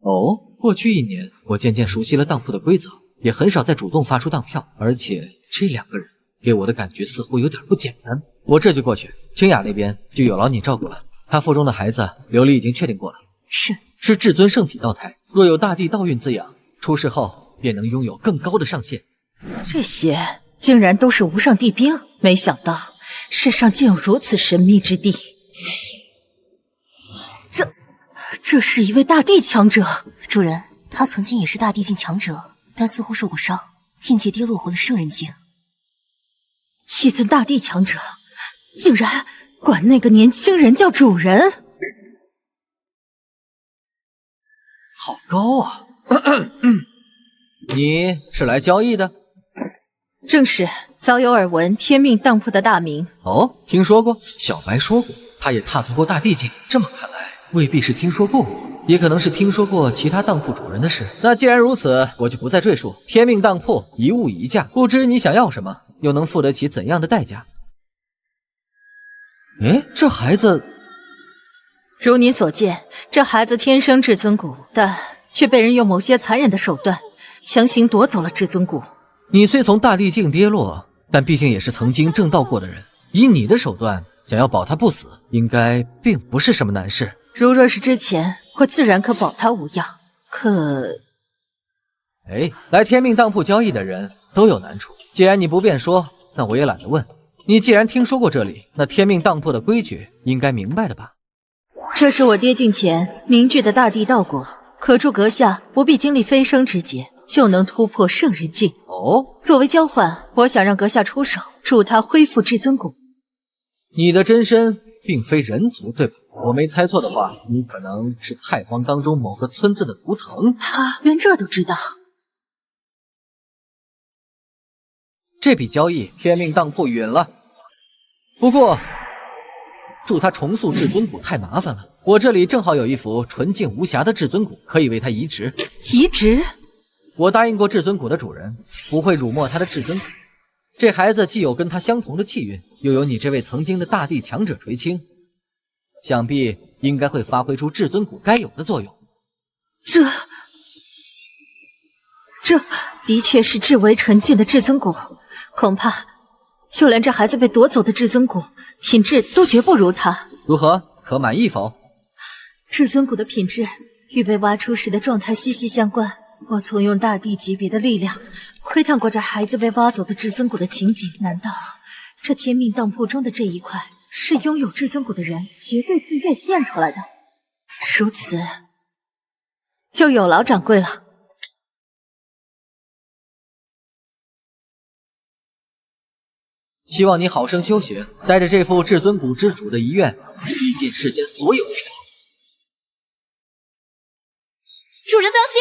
哦，过去1年，我渐渐熟悉了当铺的规则，也很少再主动发出当票，而且这2个人给我的感觉似乎有点不简单。我这就过去，清雅那边就有劳你照顾了。她腹中的孩子琉璃已经确定过了，是至尊圣体道胎，若有大地道运滋养，出世后便能拥有更高的上限。这些竟然都是无上帝兵，没想到世上竟有如此神秘之地。这是一位大地强者。主人，他曾经也是大地境强者，但似乎受过伤，境界跌落回了圣人境。一尊大地强者，竟然管那个年轻人叫主人，好高啊！你是来交易的？正是，早有耳闻天命当铺的大名。哦，听说过。小白说过，他也踏足过大地境。这么看来，未必是听说过我，也可能是听说过其他当铺主人的事。那既然如此，我就不再赘述。天命当铺一物一价，不知你想要什么，又能付得起怎样的代价？哎，这孩子……如你所见，这孩子天生至尊骨，但却被人用某些残忍的手段强行夺走了至尊骨。你虽从大地境跌落，但毕竟也是曾经正道过的人，以你的手段想要保他不死，应该并不是什么难事。如若是之前，我自然可保他无恙。可……哎，来天命当铺交易的人都有难处，既然你不便说，那我也懒得问。你既然听说过这里，那天命当铺的规矩应该明白的吧？这是我爹境前凝聚的大地道果，可助阁下不必经历飞升之劫，就能突破圣人境。哦，作为交换，我想让阁下出手，助他恢复至尊骨。你的真身并非人族，对吧？我没猜错的话，你可能是太荒当中某个村子的图腾。他连这都知道。这笔交易，天命当铺允了。不过，助他重塑至尊骨太麻烦了。我这里正好有一副纯净无瑕的至尊骨，可以为他移植。移植？我答应过至尊骨的主人，不会辱没他的至尊骨。这孩子既有跟他相同的气运，又有你这位曾经的大地强者垂青，想必应该会发挥出至尊骨该有的作用。这的确是至为纯净的至尊骨，恐怕就连这孩子被夺走的至尊骨品质都绝不如他。如何？可满意否？至尊骨的品质与被挖出时的状态息息相关。我曾用大地级别的力量窥探过这孩子被挖走的至尊骨的情景，难道这天命当铺中的这一块是拥有至尊骨的人绝对自愿献出来的？如此，就有劳掌柜了。希望你好生修行，带着这副至尊骨之主的遗愿，历尽世间所有境界。主人当心！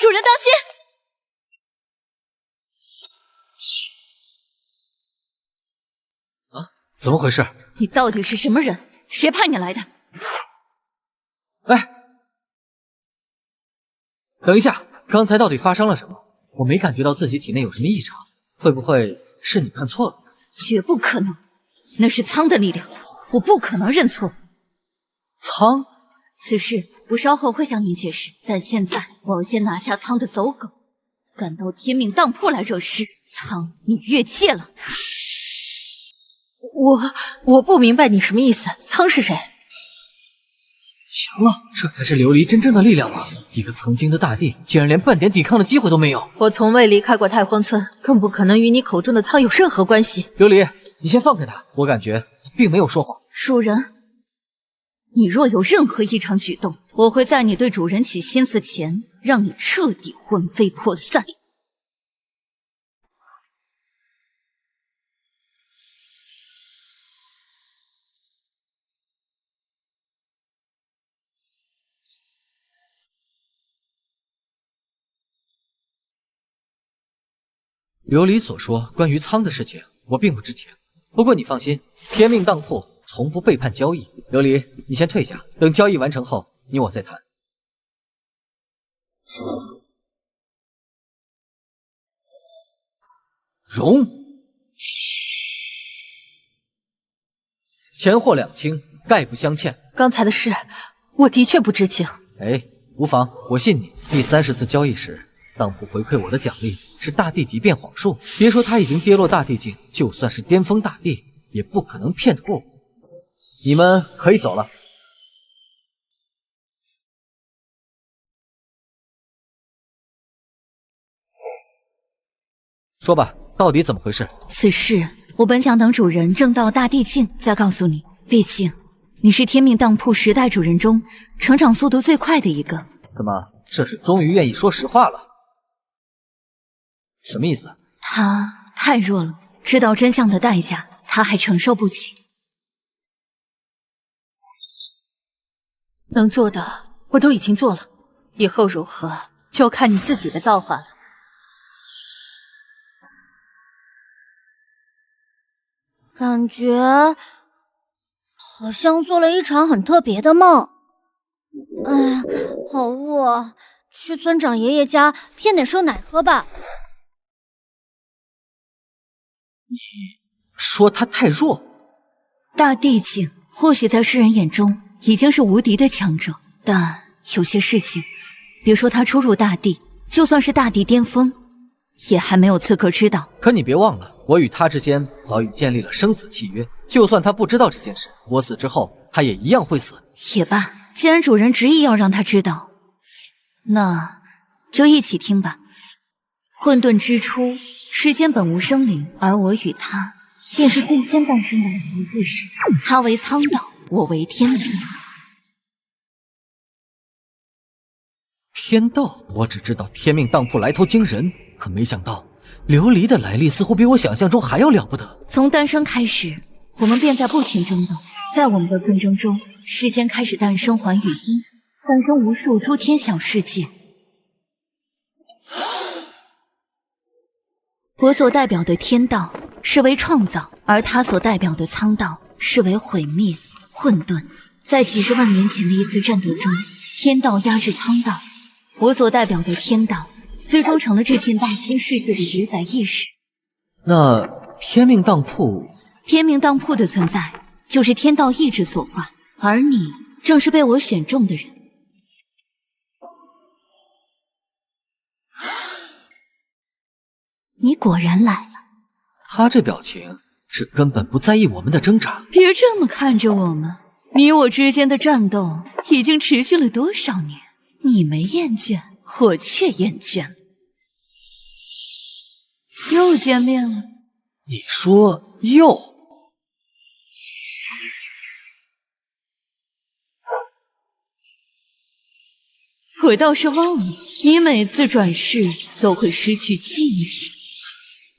主人当心！啊，怎么回事？你到底是什么人？谁派你来的？哎，等一下，刚才到底发生了什么？我没感觉到自己体内有什么异常，会不会是你看错了？绝不可能，那是苍的力量，我不可能认错。苍？此事我稍后会向您解释，但现在我要先拿下苍的走狗。敢到天命当铺来惹事，苍，你越界了。我不明白你什么意思，苍是谁？强啊，这才是琉璃真正的力量吗？一个曾经的大帝，竟然连半点抵抗的机会都没有。我从未离开过太荒村，更不可能与你口中的苍有任何关系。琉璃，你先放开他，我感觉他并没有说谎。主人，你若有任何异常举动，我会在你对主人起心思前，让你彻底魂飞魄散。琉璃所说关于苍的事情，我并不知情。不过你放心，天命当铺从不背叛交易。琉璃，你先退下，等交易完成后，你我再谈。容，钱货两清，概不相欠。刚才的事，我的确不知情。哎，无妨，我信你。第30次交易时，当铺回馈我的奖励是大地级变谎术。别说他已经跌落大地境，就算是巅峰大帝，也不可能骗得过我。你们可以走了。说吧，到底怎么回事？此事我本想等主人正到大地境再告诉你，毕竟你是天命当铺10代主人中成长速度最快的一个。怎么，这是终于愿意说实话了？什么意思？他太弱了，知道真相的代价他还承受不起。能做的我都已经做了，以后如何就看你自己的造化了。感觉好像做了一场很特别的梦。哎呀，好饿，去村长爷爷家骗点瘦奶喝吧。说他太弱？大地境或许在世人眼中已经是无敌的强者，但有些事情，别说他初入大地，就算是大地巅峰，也还没有资格知道。可你别忘了，我与他之间早已建立了生死契约，就算他不知道这件事，我死之后他也一样会死。也罢，既然主人执意要让他知道，那就一起听吧。混沌之初，世间本无生灵，而我与他便是最先诞生的两位故事。他为苍道，我为天道。天道，我只知道天命当铺来头惊人，可没想到琉璃的来历似乎比我想象中还要了不得。从诞生开始，我们便在不停争斗，在我们的纷争中，世间开始诞生寰宇星，诞生无数诸天小世界。我所代表的天道是为创造，而他所代表的苍道是为毁灭、混沌。在几十万年前的一次战斗中，天道压制苍道，我所代表的天道最终成了这片大千世界的主宰意识。那天命当铺，天命当铺的存在就是天道意志所化，而你正是被我选中的人。你果然来了。他这表情是根本不在意我们的挣扎。别这么看着我们，你我之间的战斗已经持续了多少年？你没厌倦，我却厌倦了。又见面了。你说又？我倒是忘了，你每次转世都会失去记忆。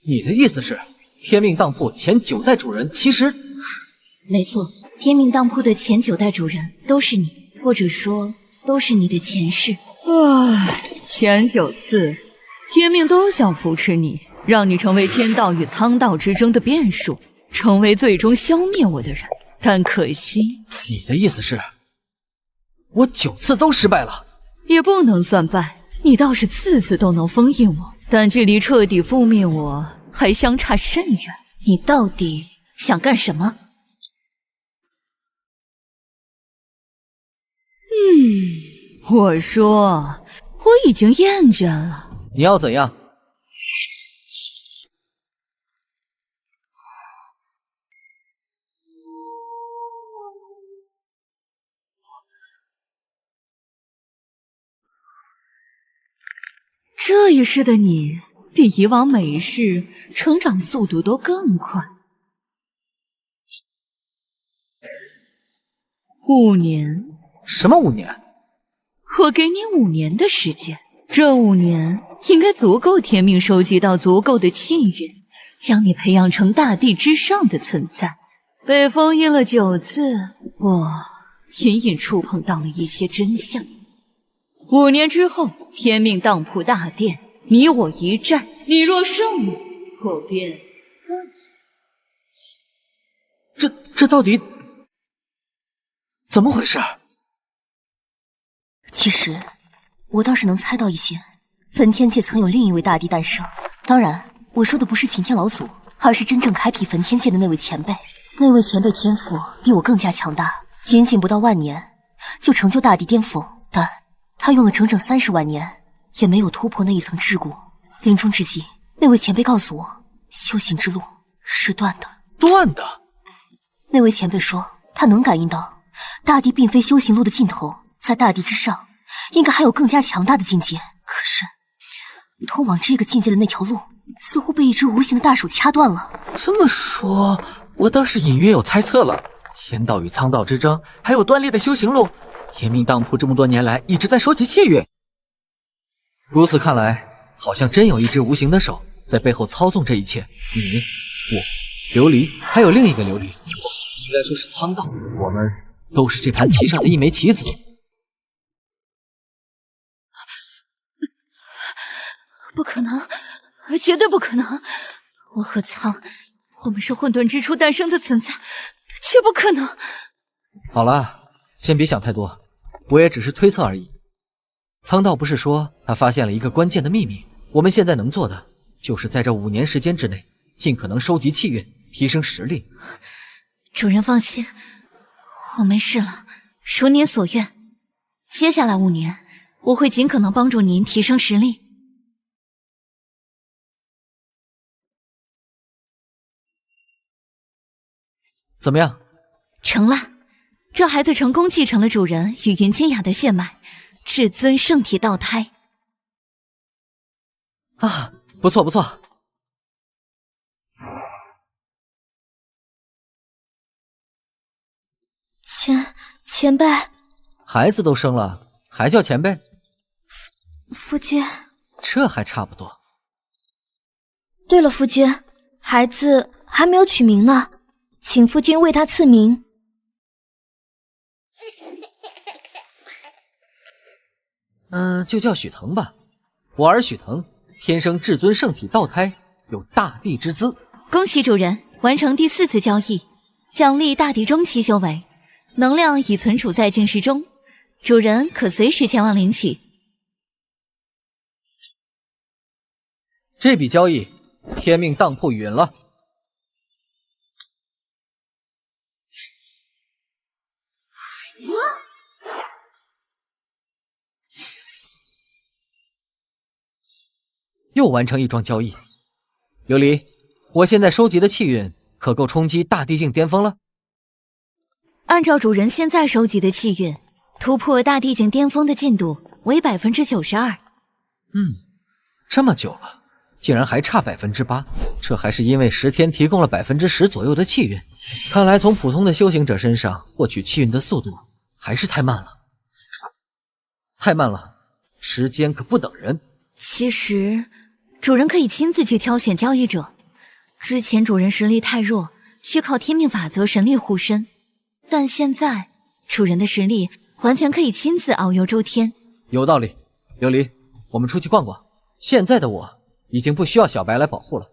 你的意思是，天命当铺前9代主人其实……没错，天命当铺的前9代主人都是你，或者说都是你的前世。唉，前9次，天命都想扶持你，让你成为天道与苍道之争的变数，成为最终消灭我的人。但可惜，你的意思是，我9次都失败了？也不能算败，你倒是次次都能封印我，但距离彻底覆灭我还相差甚远。你到底想干什么？我说，我已经厌倦了。你要怎样？这一世的你，比以往每一世成长速度都更快。5年？什么5年？我给你5年的时间，这5年应该足够天命收集到足够的气运，将你培养成大地之上的存在。被封印了9次，我隐隐触碰到了一些真相。5年之后，天命当铺大殿，你我一战，你若胜了，我便干死。这到底怎么回事？其实我倒是能猜到一些，焚天界曾有另一位大帝诞生。当然，我说的不是擎天老祖，而是真正开辟焚天界的那位前辈。那位前辈天赋比我更加强大，仅仅不到10000年就成就大帝巅峰，但他用了整整30万年，也没有突破那一层桎梏。临终之际，那位前辈告诉我，修行之路是断的。断的？那位前辈说，他能感应到大地并非修行路的尽头，在大地之上，应该还有更加强大的境界。可是，通往这个境界的那条路，似乎被一只无形的大手掐断了。这么说，我倒是隐约有猜测了。天道与苍道之争，还有断裂的修行路，天命当铺这么多年来一直在收集契约。如此看来，好像真有一只无形的手在背后操纵这一切。你、我、琉璃，还有另一个琉璃，应该说是苍道，我们都是这盘棋上的一枚棋子。不可能，绝对不可能！我和苍，我们是混沌之初诞生的存在，绝不可能。好了，先别想太多，我也只是推测而已。苍道不是说他发现了一个关键的秘密？我们现在能做的，就是在这5年时间之内，尽可能收集契约，提升实力。主人放心，我没事了，如您所愿。接下来5年，我会尽可能帮助您提升实力。怎么样？成了，这孩子成功继承了主人与云清雅的血脉，至尊圣体道胎。啊，不错不错。前辈，孩子都生了，还叫前辈？夫君，这还差不多。对了，夫君，孩子还没有取名呢，请夫君为他赐名。就叫许腾吧。我儿许腾，天生至尊圣体道胎，有大地之姿。恭喜主人完成第4次交易，奖励大地中期修为，能量已存储在晶石中，主人可随时前往领取。这笔交易，天命当铺允了。又完成一桩交易。琉璃，我现在收集的气运可够冲击大地境巅峰了。按照主人现在收集的气运，突破大地境巅峰的进度为92%。这么久了，竟然还差8%，这还是因为10天提供了10%左右的气运。看来从普通的修行者身上获取气运的速度还是太慢了。太慢了，时间可不等人。其实主人可以亲自去挑选交易者，之前主人实力太弱，需靠天命法则神力护身，但现在主人的实力完全可以亲自遨游诸天。有道理。琉璃，我们出去逛逛。现在的我已经不需要小白来保护了，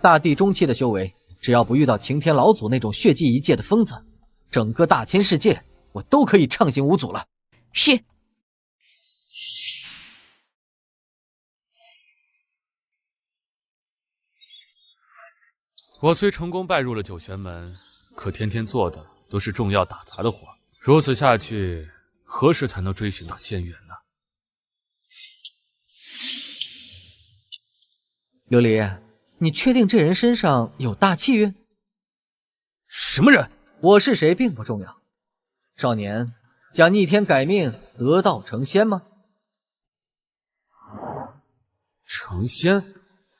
大地中期的修为，只要不遇到擎天老祖那种血祭一界的疯子，整个大千世界我都可以畅行无阻了。是。我虽成功拜入了九玄门，可天天做的都是重要打杂的活，如此下去，何时才能追寻到仙缘呢？琉璃，你确定这人身上有大气运？什么人？我是谁并不重要。少年，想逆天改命，得道成仙吗？成仙？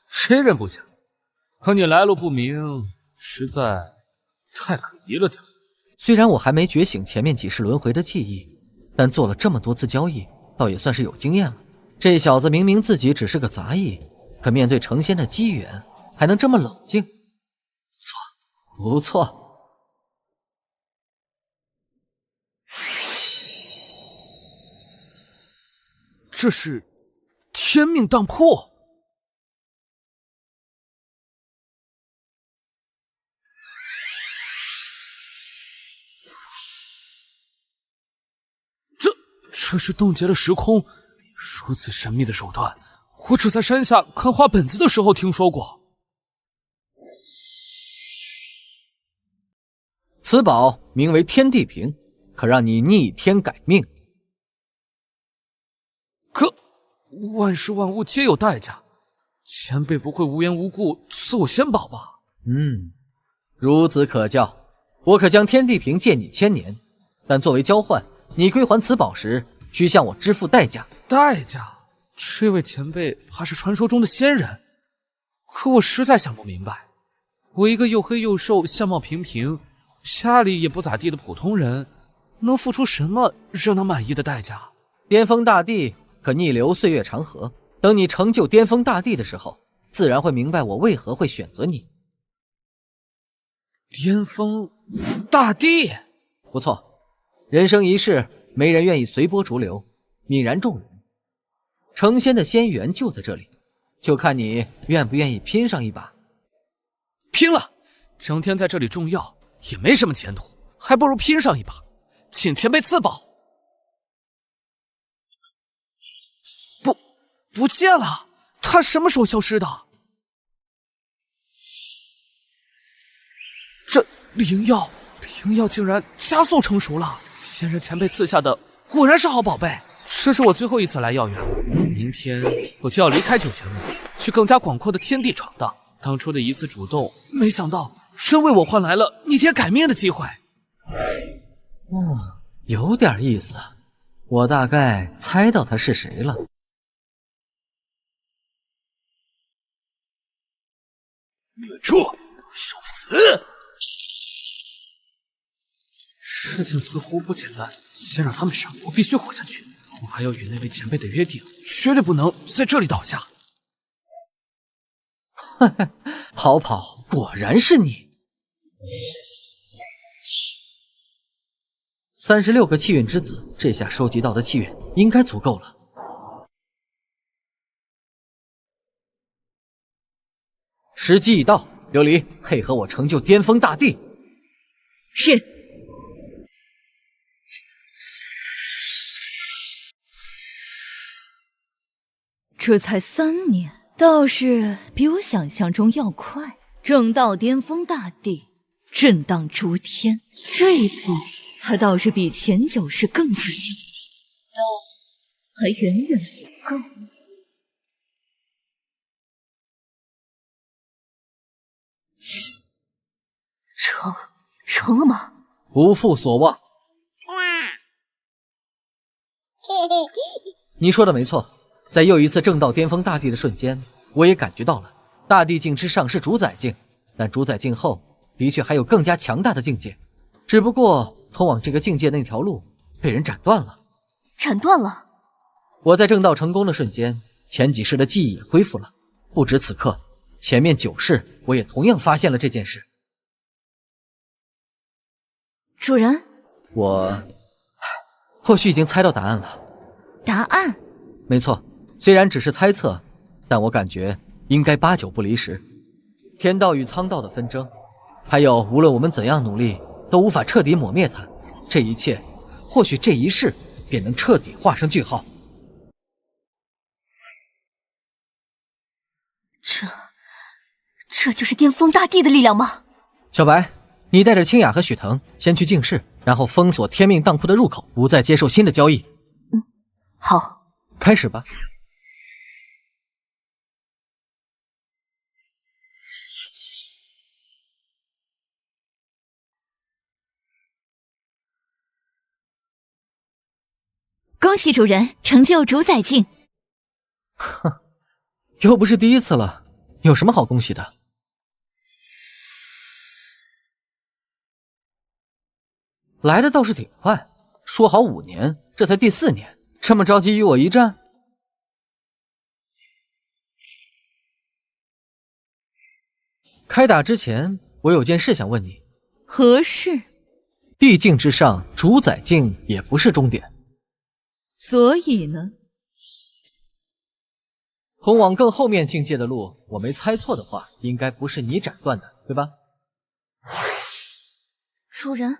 谁人不想？可你来路不明，实在太可疑了点。虽然我还没觉醒前面几世轮回的记忆，但做了这么多次交易，倒也算是有经验了。这小子明明自己只是个杂役，可面对成仙的机缘，还能这么冷静，不错。这是天命当铺。这是冻结了时空，如此神秘的手段，我只在山下看画本子的时候听说过。此宝名为天地瓶，可让你逆天改命。可万事万物皆有代价，前辈不会无缘无故赐我仙宝吧？孺子可教。我可将天地瓶借你1000年，但作为交换，你归还此宝时，需向我支付代价。代价？这位前辈还是传说中的仙人，可我实在想不明白，我一个又黑又瘦、相貌平平、家里也不咋地的普通人，能付出什么让他满意的代价？巅峰大帝可逆流岁月长河，等你成就巅峰大帝的时候，自然会明白我为何会选择你。巅峰大帝，不错，人生一世，没人愿意随波逐流，泯然众人。成仙的仙缘就在这里，就看你愿不愿意拼上一把。拼了！整天在这里种药也没什么前途，还不如拼上一把，请前辈赐宝。不见了，他什么时候消失的？这灵药竟然加速成熟了！仙人前辈赐下的果然是好宝贝。这是我最后一次来药园，明天我就要离开九泉门，去更加广阔的天地闯荡。当初的一次主动，没想到真为我换来了逆天改命的机会。有点意思，我大概猜到他是谁了。灭住！受死！事情似乎不简单，先让他们上，我必须活下去。我还有与那位前辈的约定，绝对不能在这里倒下。跑跑，果然是你！36个气运之子，这下收集到的气运应该足够了。时机已到，琉璃，配合我成就巅峰大帝。是。这才3年，倒是比我想象中要快。正道巅峰大帝，震荡诸天，这一次他倒是比前9世更加强大，但还远远不够。成了吗？不负所望。你说的没错。在又一次正道巅峰大帝的瞬间，我也感觉到了大帝境之上是主宰境，但主宰境后的确还有更加强大的境界，只不过通往这个境界的那条路被人斩断了。斩断了？我在正道成功的瞬间，前几世的记忆也恢复了。不止此刻，前面9世我也同样发现了这件事。主人，我或许已经猜到答案了。答案？没错。虽然只是猜测，但我感觉应该8九不离10。天道与苍道的纷争，还有无论我们怎样努力，都无法彻底抹灭它。这一切，或许这一世便能彻底画上句号。这就是巅峰大帝的力量吗？小白，你带着清雅和许腾先去净室，然后封锁天命当铺的入口，不再接受新的交易。好，开始吧。恭喜主人成就主宰境。哼，又不是第一次了，有什么好恭喜的？来的倒是挺快，说好5年，这才第4年，这么着急与我一战？开打之前，我有件事想问你。何事？帝境之上，主宰境也不是终点。所以呢？通往更后面境界的路，我没猜错的话，应该不是你斩断的，对吧？主人。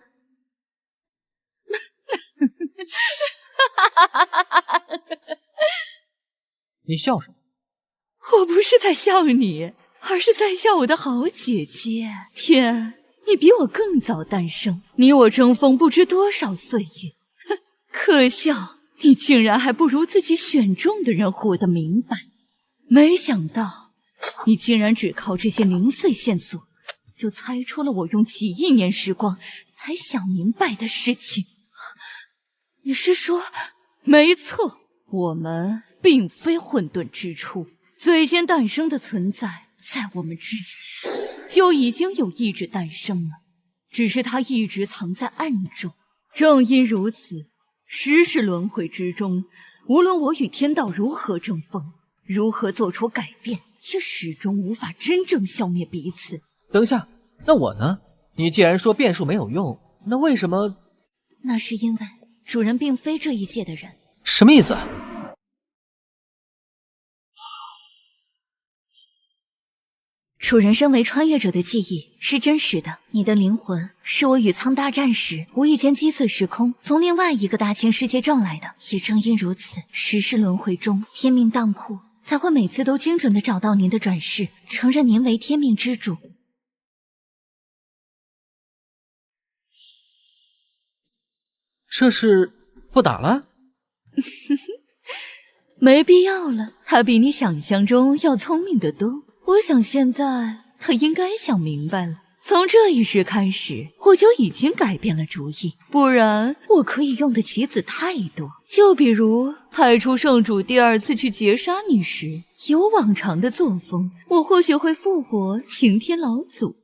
你笑什么？我不是在笑你，而是在笑我的好姐姐。天，你比我更早诞生，你我争锋不知多少岁月，可笑你竟然还不如自己选中的人活得明白。没想到你竟然只靠这些零碎线索就猜出了我用几亿年时光才想明白的事情。你是说？没错，我们并非混沌之初，最先诞生的存在，在我们之前就已经有意志诞生了，只是它一直藏在暗中。正因如此，十世轮回之中，无论我与天道如何争锋，如何做出改变，却始终无法真正消灭彼此。等一下，那我呢？你既然说变数没有用，那为什么？那是因为主人并非这一界的人。什么意思？主人身为穿越者的记忆是真实的，你的灵魂是我与苍大战时无意间击碎时空，从另外一个大千世界撞来的。也正因如此，十世轮回中天命当铺才会每次都精准地找到您的转世，承认您为天命之主。这是不打了？没必要了，他比你想象中要聪明得多。我想现在他应该想明白了，从这一时开始，我就已经改变了主意，不然我可以用的棋子太多。就比如派出圣主第二次去劫杀你时，有往常的作风，我或许会复活擎天老祖。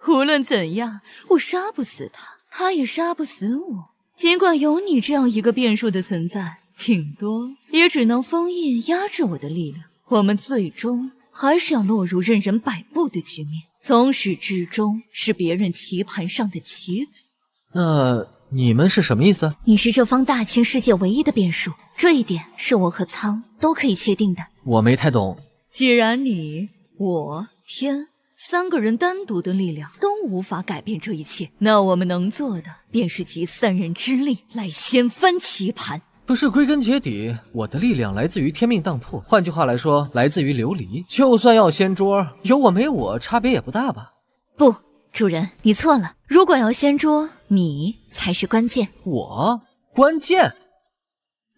无论怎样，我杀不死他，他也杀不死我。尽管有你这样一个变数的存在，顶多也只能封印压制我的力量。我们最终还是要落入任人摆布的局面，从始至终是别人棋盘上的棋子。那你们是什么意思？你是这方大千世界唯一的变数，这一点是我和苍都可以确定的。我没太懂。既然你、我、天三个人单独的力量都无法改变这一切，那我们能做的便是集三人之力来掀翻棋盘。不是，归根结底，我的力量来自于天命当铺，换句话来说，来自于琉璃。就算要掀桌，有我没我，差别也不大吧？不，主人，你错了。如果要掀桌，你才是关键。我？关键？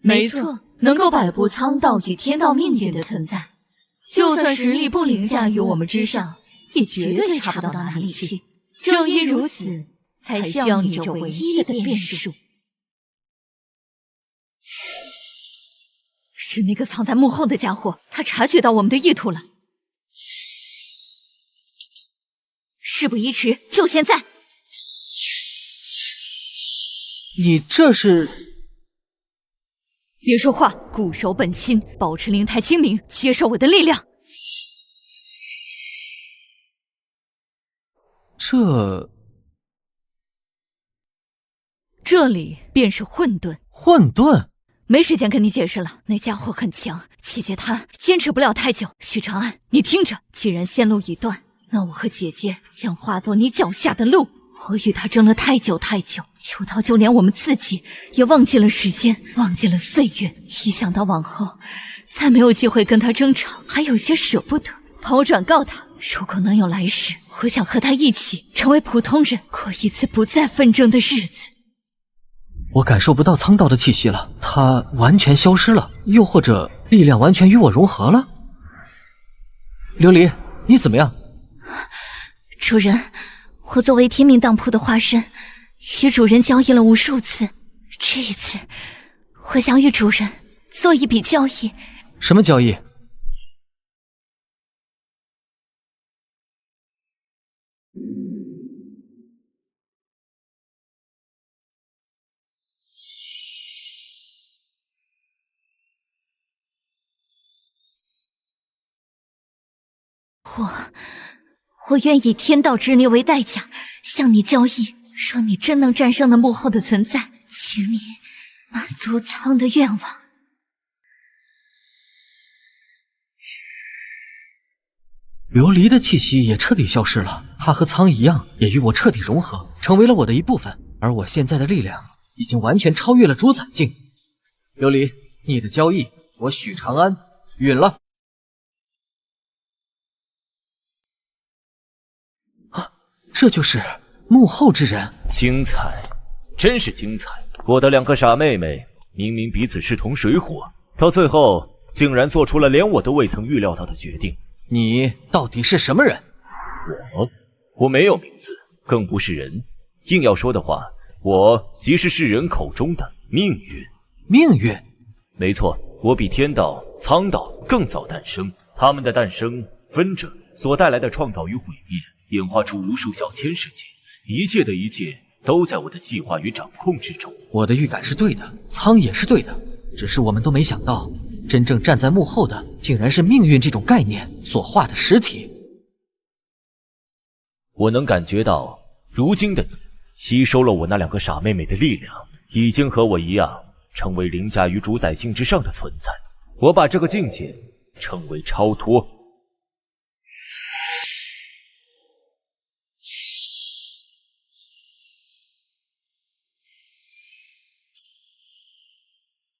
没错，能够摆布苍道与天道命运的存在，就算实力不凌驾于我们之上，也绝对差不到哪里去。正因如此，才需要你这唯一的变数。是那个藏在幕后的家伙，他察觉到我们的意图了。事不宜迟，就现在！你这是……别说话，固守本心，保持灵台清明，接受我的力量。这里便是混沌。混沌？没时间跟你解释了，那家伙很强，姐姐她坚持不了太久。许长安，你听着，既然线路已断，那我和姐姐将化作你脚下的路。我与他争了太久，久到就连我们自己也忘记了时间，忘记了岁月。一想到往后再没有机会跟他争吵，还有些舍不得。帮我转告他，如果能有来世，我想和他一起成为普通人，过一次不再纷争的日子。我感受不到苍道的气息了，他完全消失了，又或者力量完全与我融合了。琉璃，你怎么样？主人，我作为天命当铺的化身，与主人交易了无数次，这一次，我想与主人做一笔交易。什么交易？我愿以天道之力为代价，向你交易。若你真能战胜那幕后的存在，请你满足苍的愿望。琉璃的气息也彻底消失了，他和苍一样，也与我彻底融合，成为了我的一部分。而我现在的力量已经完全超越了主宰境。琉璃，你的交易，我许长安允了。这就是幕后之人，精彩，真是精彩！我的两个傻妹妹，明明彼此势同水火，到最后竟然做出了连我都未曾预料到的决定。你到底是什么人？我没有名字，更不是人。硬要说的话，我即是世人口中的命运。命运？没错，我比天道、苍道更早诞生。他们的诞生、纷争所带来的创造与毁灭，演化出无数小千世界，一切的一切都在我的计划与掌控之中。我的预感是对的，苍也是对的，只是我们都没想到，真正站在幕后的，竟然是命运这种概念所化的实体。我能感觉到，如今的你吸收了我那两个傻妹妹的力量，已经和我一样，成为凌驾于主宰性之上的存在。我把这个境界称为超脱。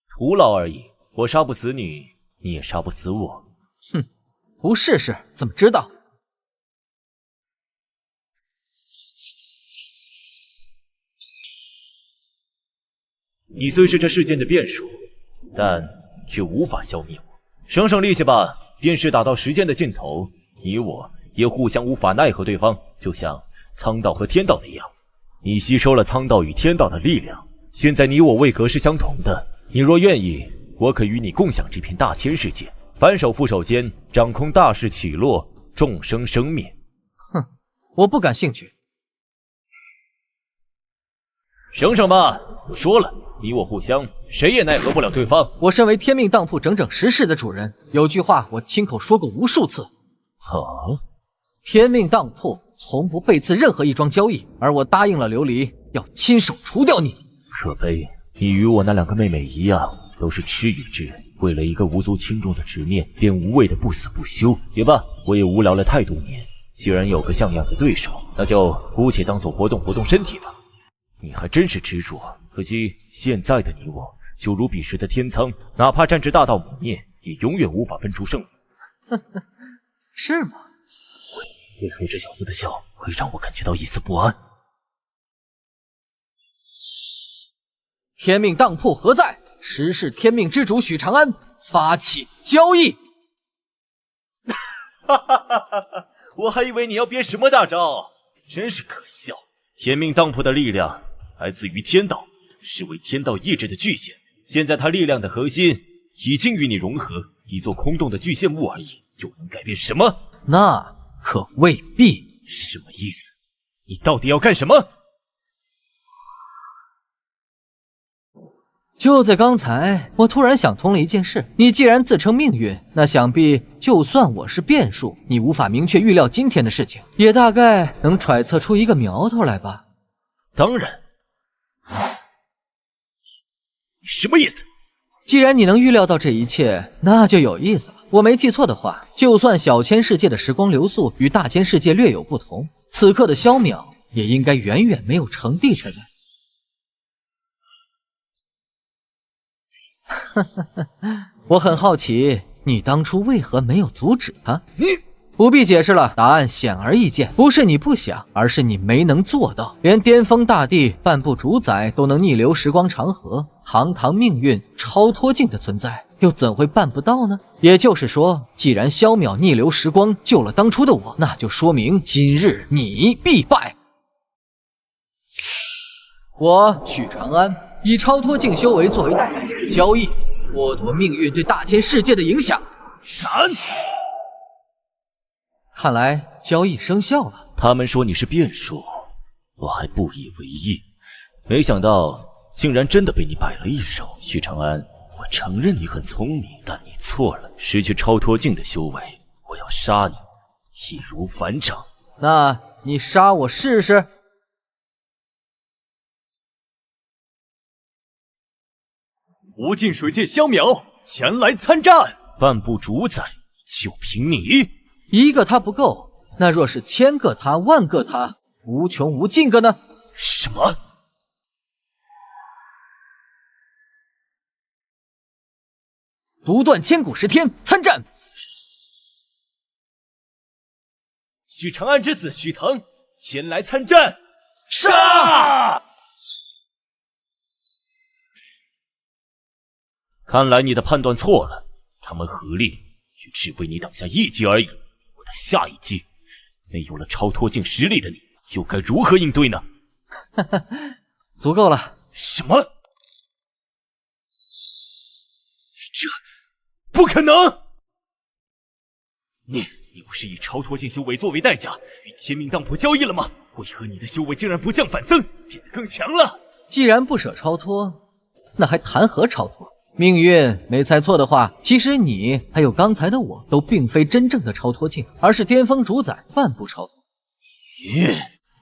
徒劳而已，我杀不死你，你也杀不死我。哼，不试试怎么知道？你虽是这世间的变数，但却无法消灭我。省省力气吧，电视打到时间的尽头，你我也互相无法奈何对方，就像苍道和天道那样。你吸收了苍道与天道的力量，现在你我位格是相同的。你若愿意，我可与你共享这片大千世界，反手覆手间，掌控大势起落，众生生灭。哼，我不感兴趣。省省吧，我说了，你我互相，谁也奈何不了对方。我身为天命当铺整整10世的主人，有句话我亲口说过无数次。天命当铺从不背刺任何一桩交易，而我答应了琉璃，要亲手除掉你。可悲，你与我那两个妹妹一样，都是痴与智，为了一个无足轻重的执念，便无谓的不死不休。也罢，我也无聊了太多年，既然有个像样的对手，那就姑且当做活动身体吧。你还真是执着，可惜现在的你我就如彼时的天苍，哪怕战至大道泯灭，也永远无法分出胜负。是吗？怎么会？为何这小子的笑会让我感觉到一丝不安？天命当铺何在？10世天命之主许长安发起交易。我还以为你要编什么大招，真是可笑。天命当铺的力量来自于天道，是为天道意志的巨献。现在它力量的核心已经与你融合，一座空洞的巨献物而已，就能改变什么？那可未必。什么意思？你到底要干什么？就在刚才，我突然想通了一件事。你既然自称命运，那想必就算我是变数，你无法明确预料今天的事情，也大概能揣测出一个苗头来吧？当然。你什么意思？既然你能预料到这一切，那就有意思了。我没记错的话，就算小千世界的时光流速与大千世界略有不同，此刻的萧淼也应该远远没有成帝才对。我很好奇，你当初为何没有阻止他？你不必解释了，答案显而易见，不是你不想，而是你没能做到。连巅峰大帝半步主宰都能逆流时光长河，堂堂命运超脱境的存在，又怎会办不到呢？也就是说，既然萧淼逆流时光救了当初的我，那就说明今日你必败。我许长安以超脱境修为作为代价交易，剥夺命运对大千世界的影响。闪！看来交易生效了。他们说你是变数，我还不以为意，没想到竟然真的被你摆了一手。许长安，我承认你很聪明，但你错了。失去超脱境的修为，我要杀你，易如反掌。那你杀我试试？无尽水界萧淼前来参战，半步主宰，就凭你一个他不够，那若是1000个他、10000个他、无穷无尽个呢？什么？独断千古10天，参战！许长安之子许腾前来参战，杀！看来你的判断错了，他们合力也只为你挡下一击而已。我的下一击，没有了超脱境实力的你，又该如何应对呢？足够了。什么？这不可能！你不是以超脱境修为作为代价与天命当铺交易了吗？为何你的修为竟然不降反增，变得更强了？既然不舍超脱，那还谈何超脱？命运没猜错的话，其实你还有刚才的我都并非真正的超脱境，而是巅峰主宰半步超脱。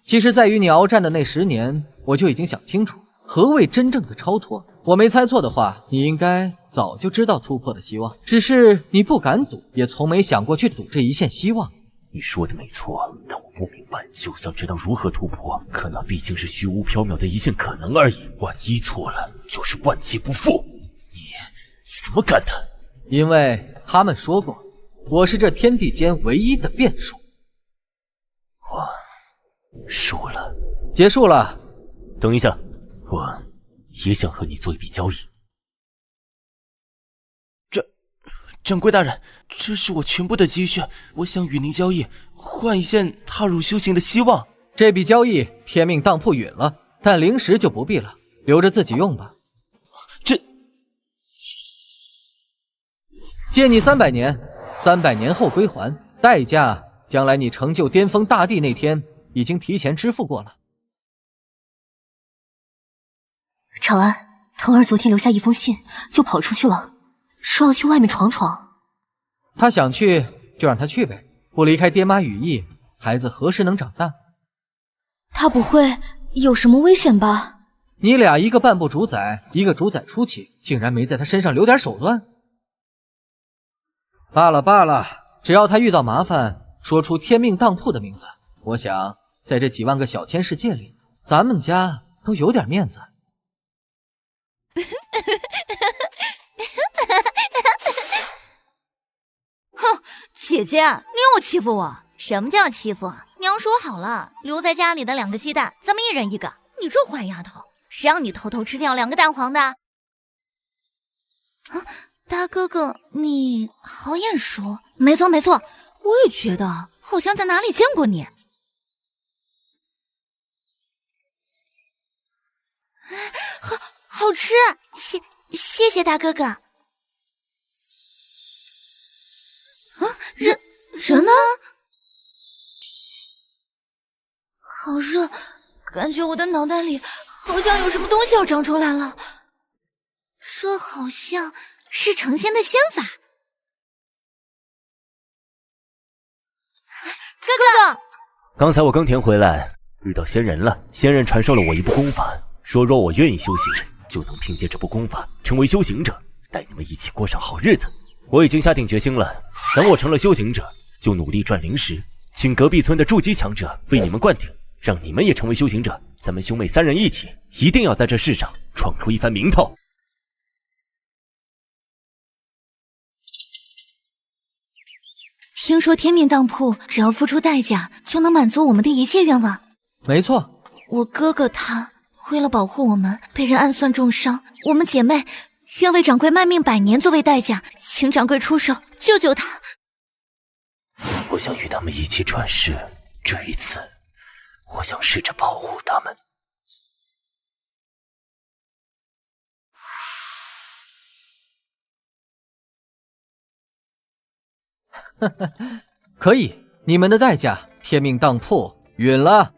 其实在与你鏖战的那10年，我就已经想清楚何谓真正的超脱。我没猜错的话，你应该早就知道突破的希望，只是你不敢赌，也从没想过去赌这一线希望。你说的没错，但我不明白，就算知道如何突破，可那毕竟是虚无缥缈的一线可能而已。万一错了，就是万劫不复。你怎么敢的？因为他们说过，我是这天地间唯一的变数。我输了，结束了。等一下，我也想和你做一笔交易。掌柜大人，这是我全部的积蓄，我想与您交易，换一线踏入修行的希望。这笔交易天命当铺允了，但灵石就不必了，留着自己用吧。借你300年，300年后归还，代价将来你成就巅峰大帝那天已经提前支付过了。长安，腾儿昨天留下一封信就跑出去了，说要去外面闯闯。他想去就让他去呗，不离开爹妈羽翼，孩子何时能长大？他不会有什么危险吧？你俩一个半步主宰，一个主宰初期，竟然没在他身上留点手段？罢了罢了，只要他遇到麻烦，说出天命当铺的名字，我想在这几万个小千世界里，咱们家都有点面子。哼，姐姐，你又欺负我！什么叫欺负？娘说好了，留在家里的2个鸡蛋，咱们一人1个。你这坏丫头，谁让你偷偷吃掉2个蛋黄的？啊，大哥哥，你好眼熟。没错没错，我也觉得好像在哪里见过你。好吃，谢谢大哥哥。啊，人呢？好热，感觉我的脑袋里好像有什么东西要长出来了。这好像是成仙的仙法。哥哥，刚才我耕田回来，遇到仙人了。仙人传授了我一部功法，说若我愿意修行，就能凭借这部功法成为修行者，带你们一起过上好日子。我已经下定决心了，等我成了修行者，就努力赚灵石，请隔壁村的筑基强者为你们灌顶，让你们也成为修行者。咱们兄妹3人一起，一定要在这世上闯出一番名头。听说天命当铺只要付出代价，就能满足我们的一切愿望。没错，我哥哥他为了保护我们，被人暗算重伤，我们姐妹愿为掌柜卖命100年作为代价，请掌柜出手救救他。我想与他们一起转世，这一次，我想试着保护他们。可以，你们的代价，天命当铺允了。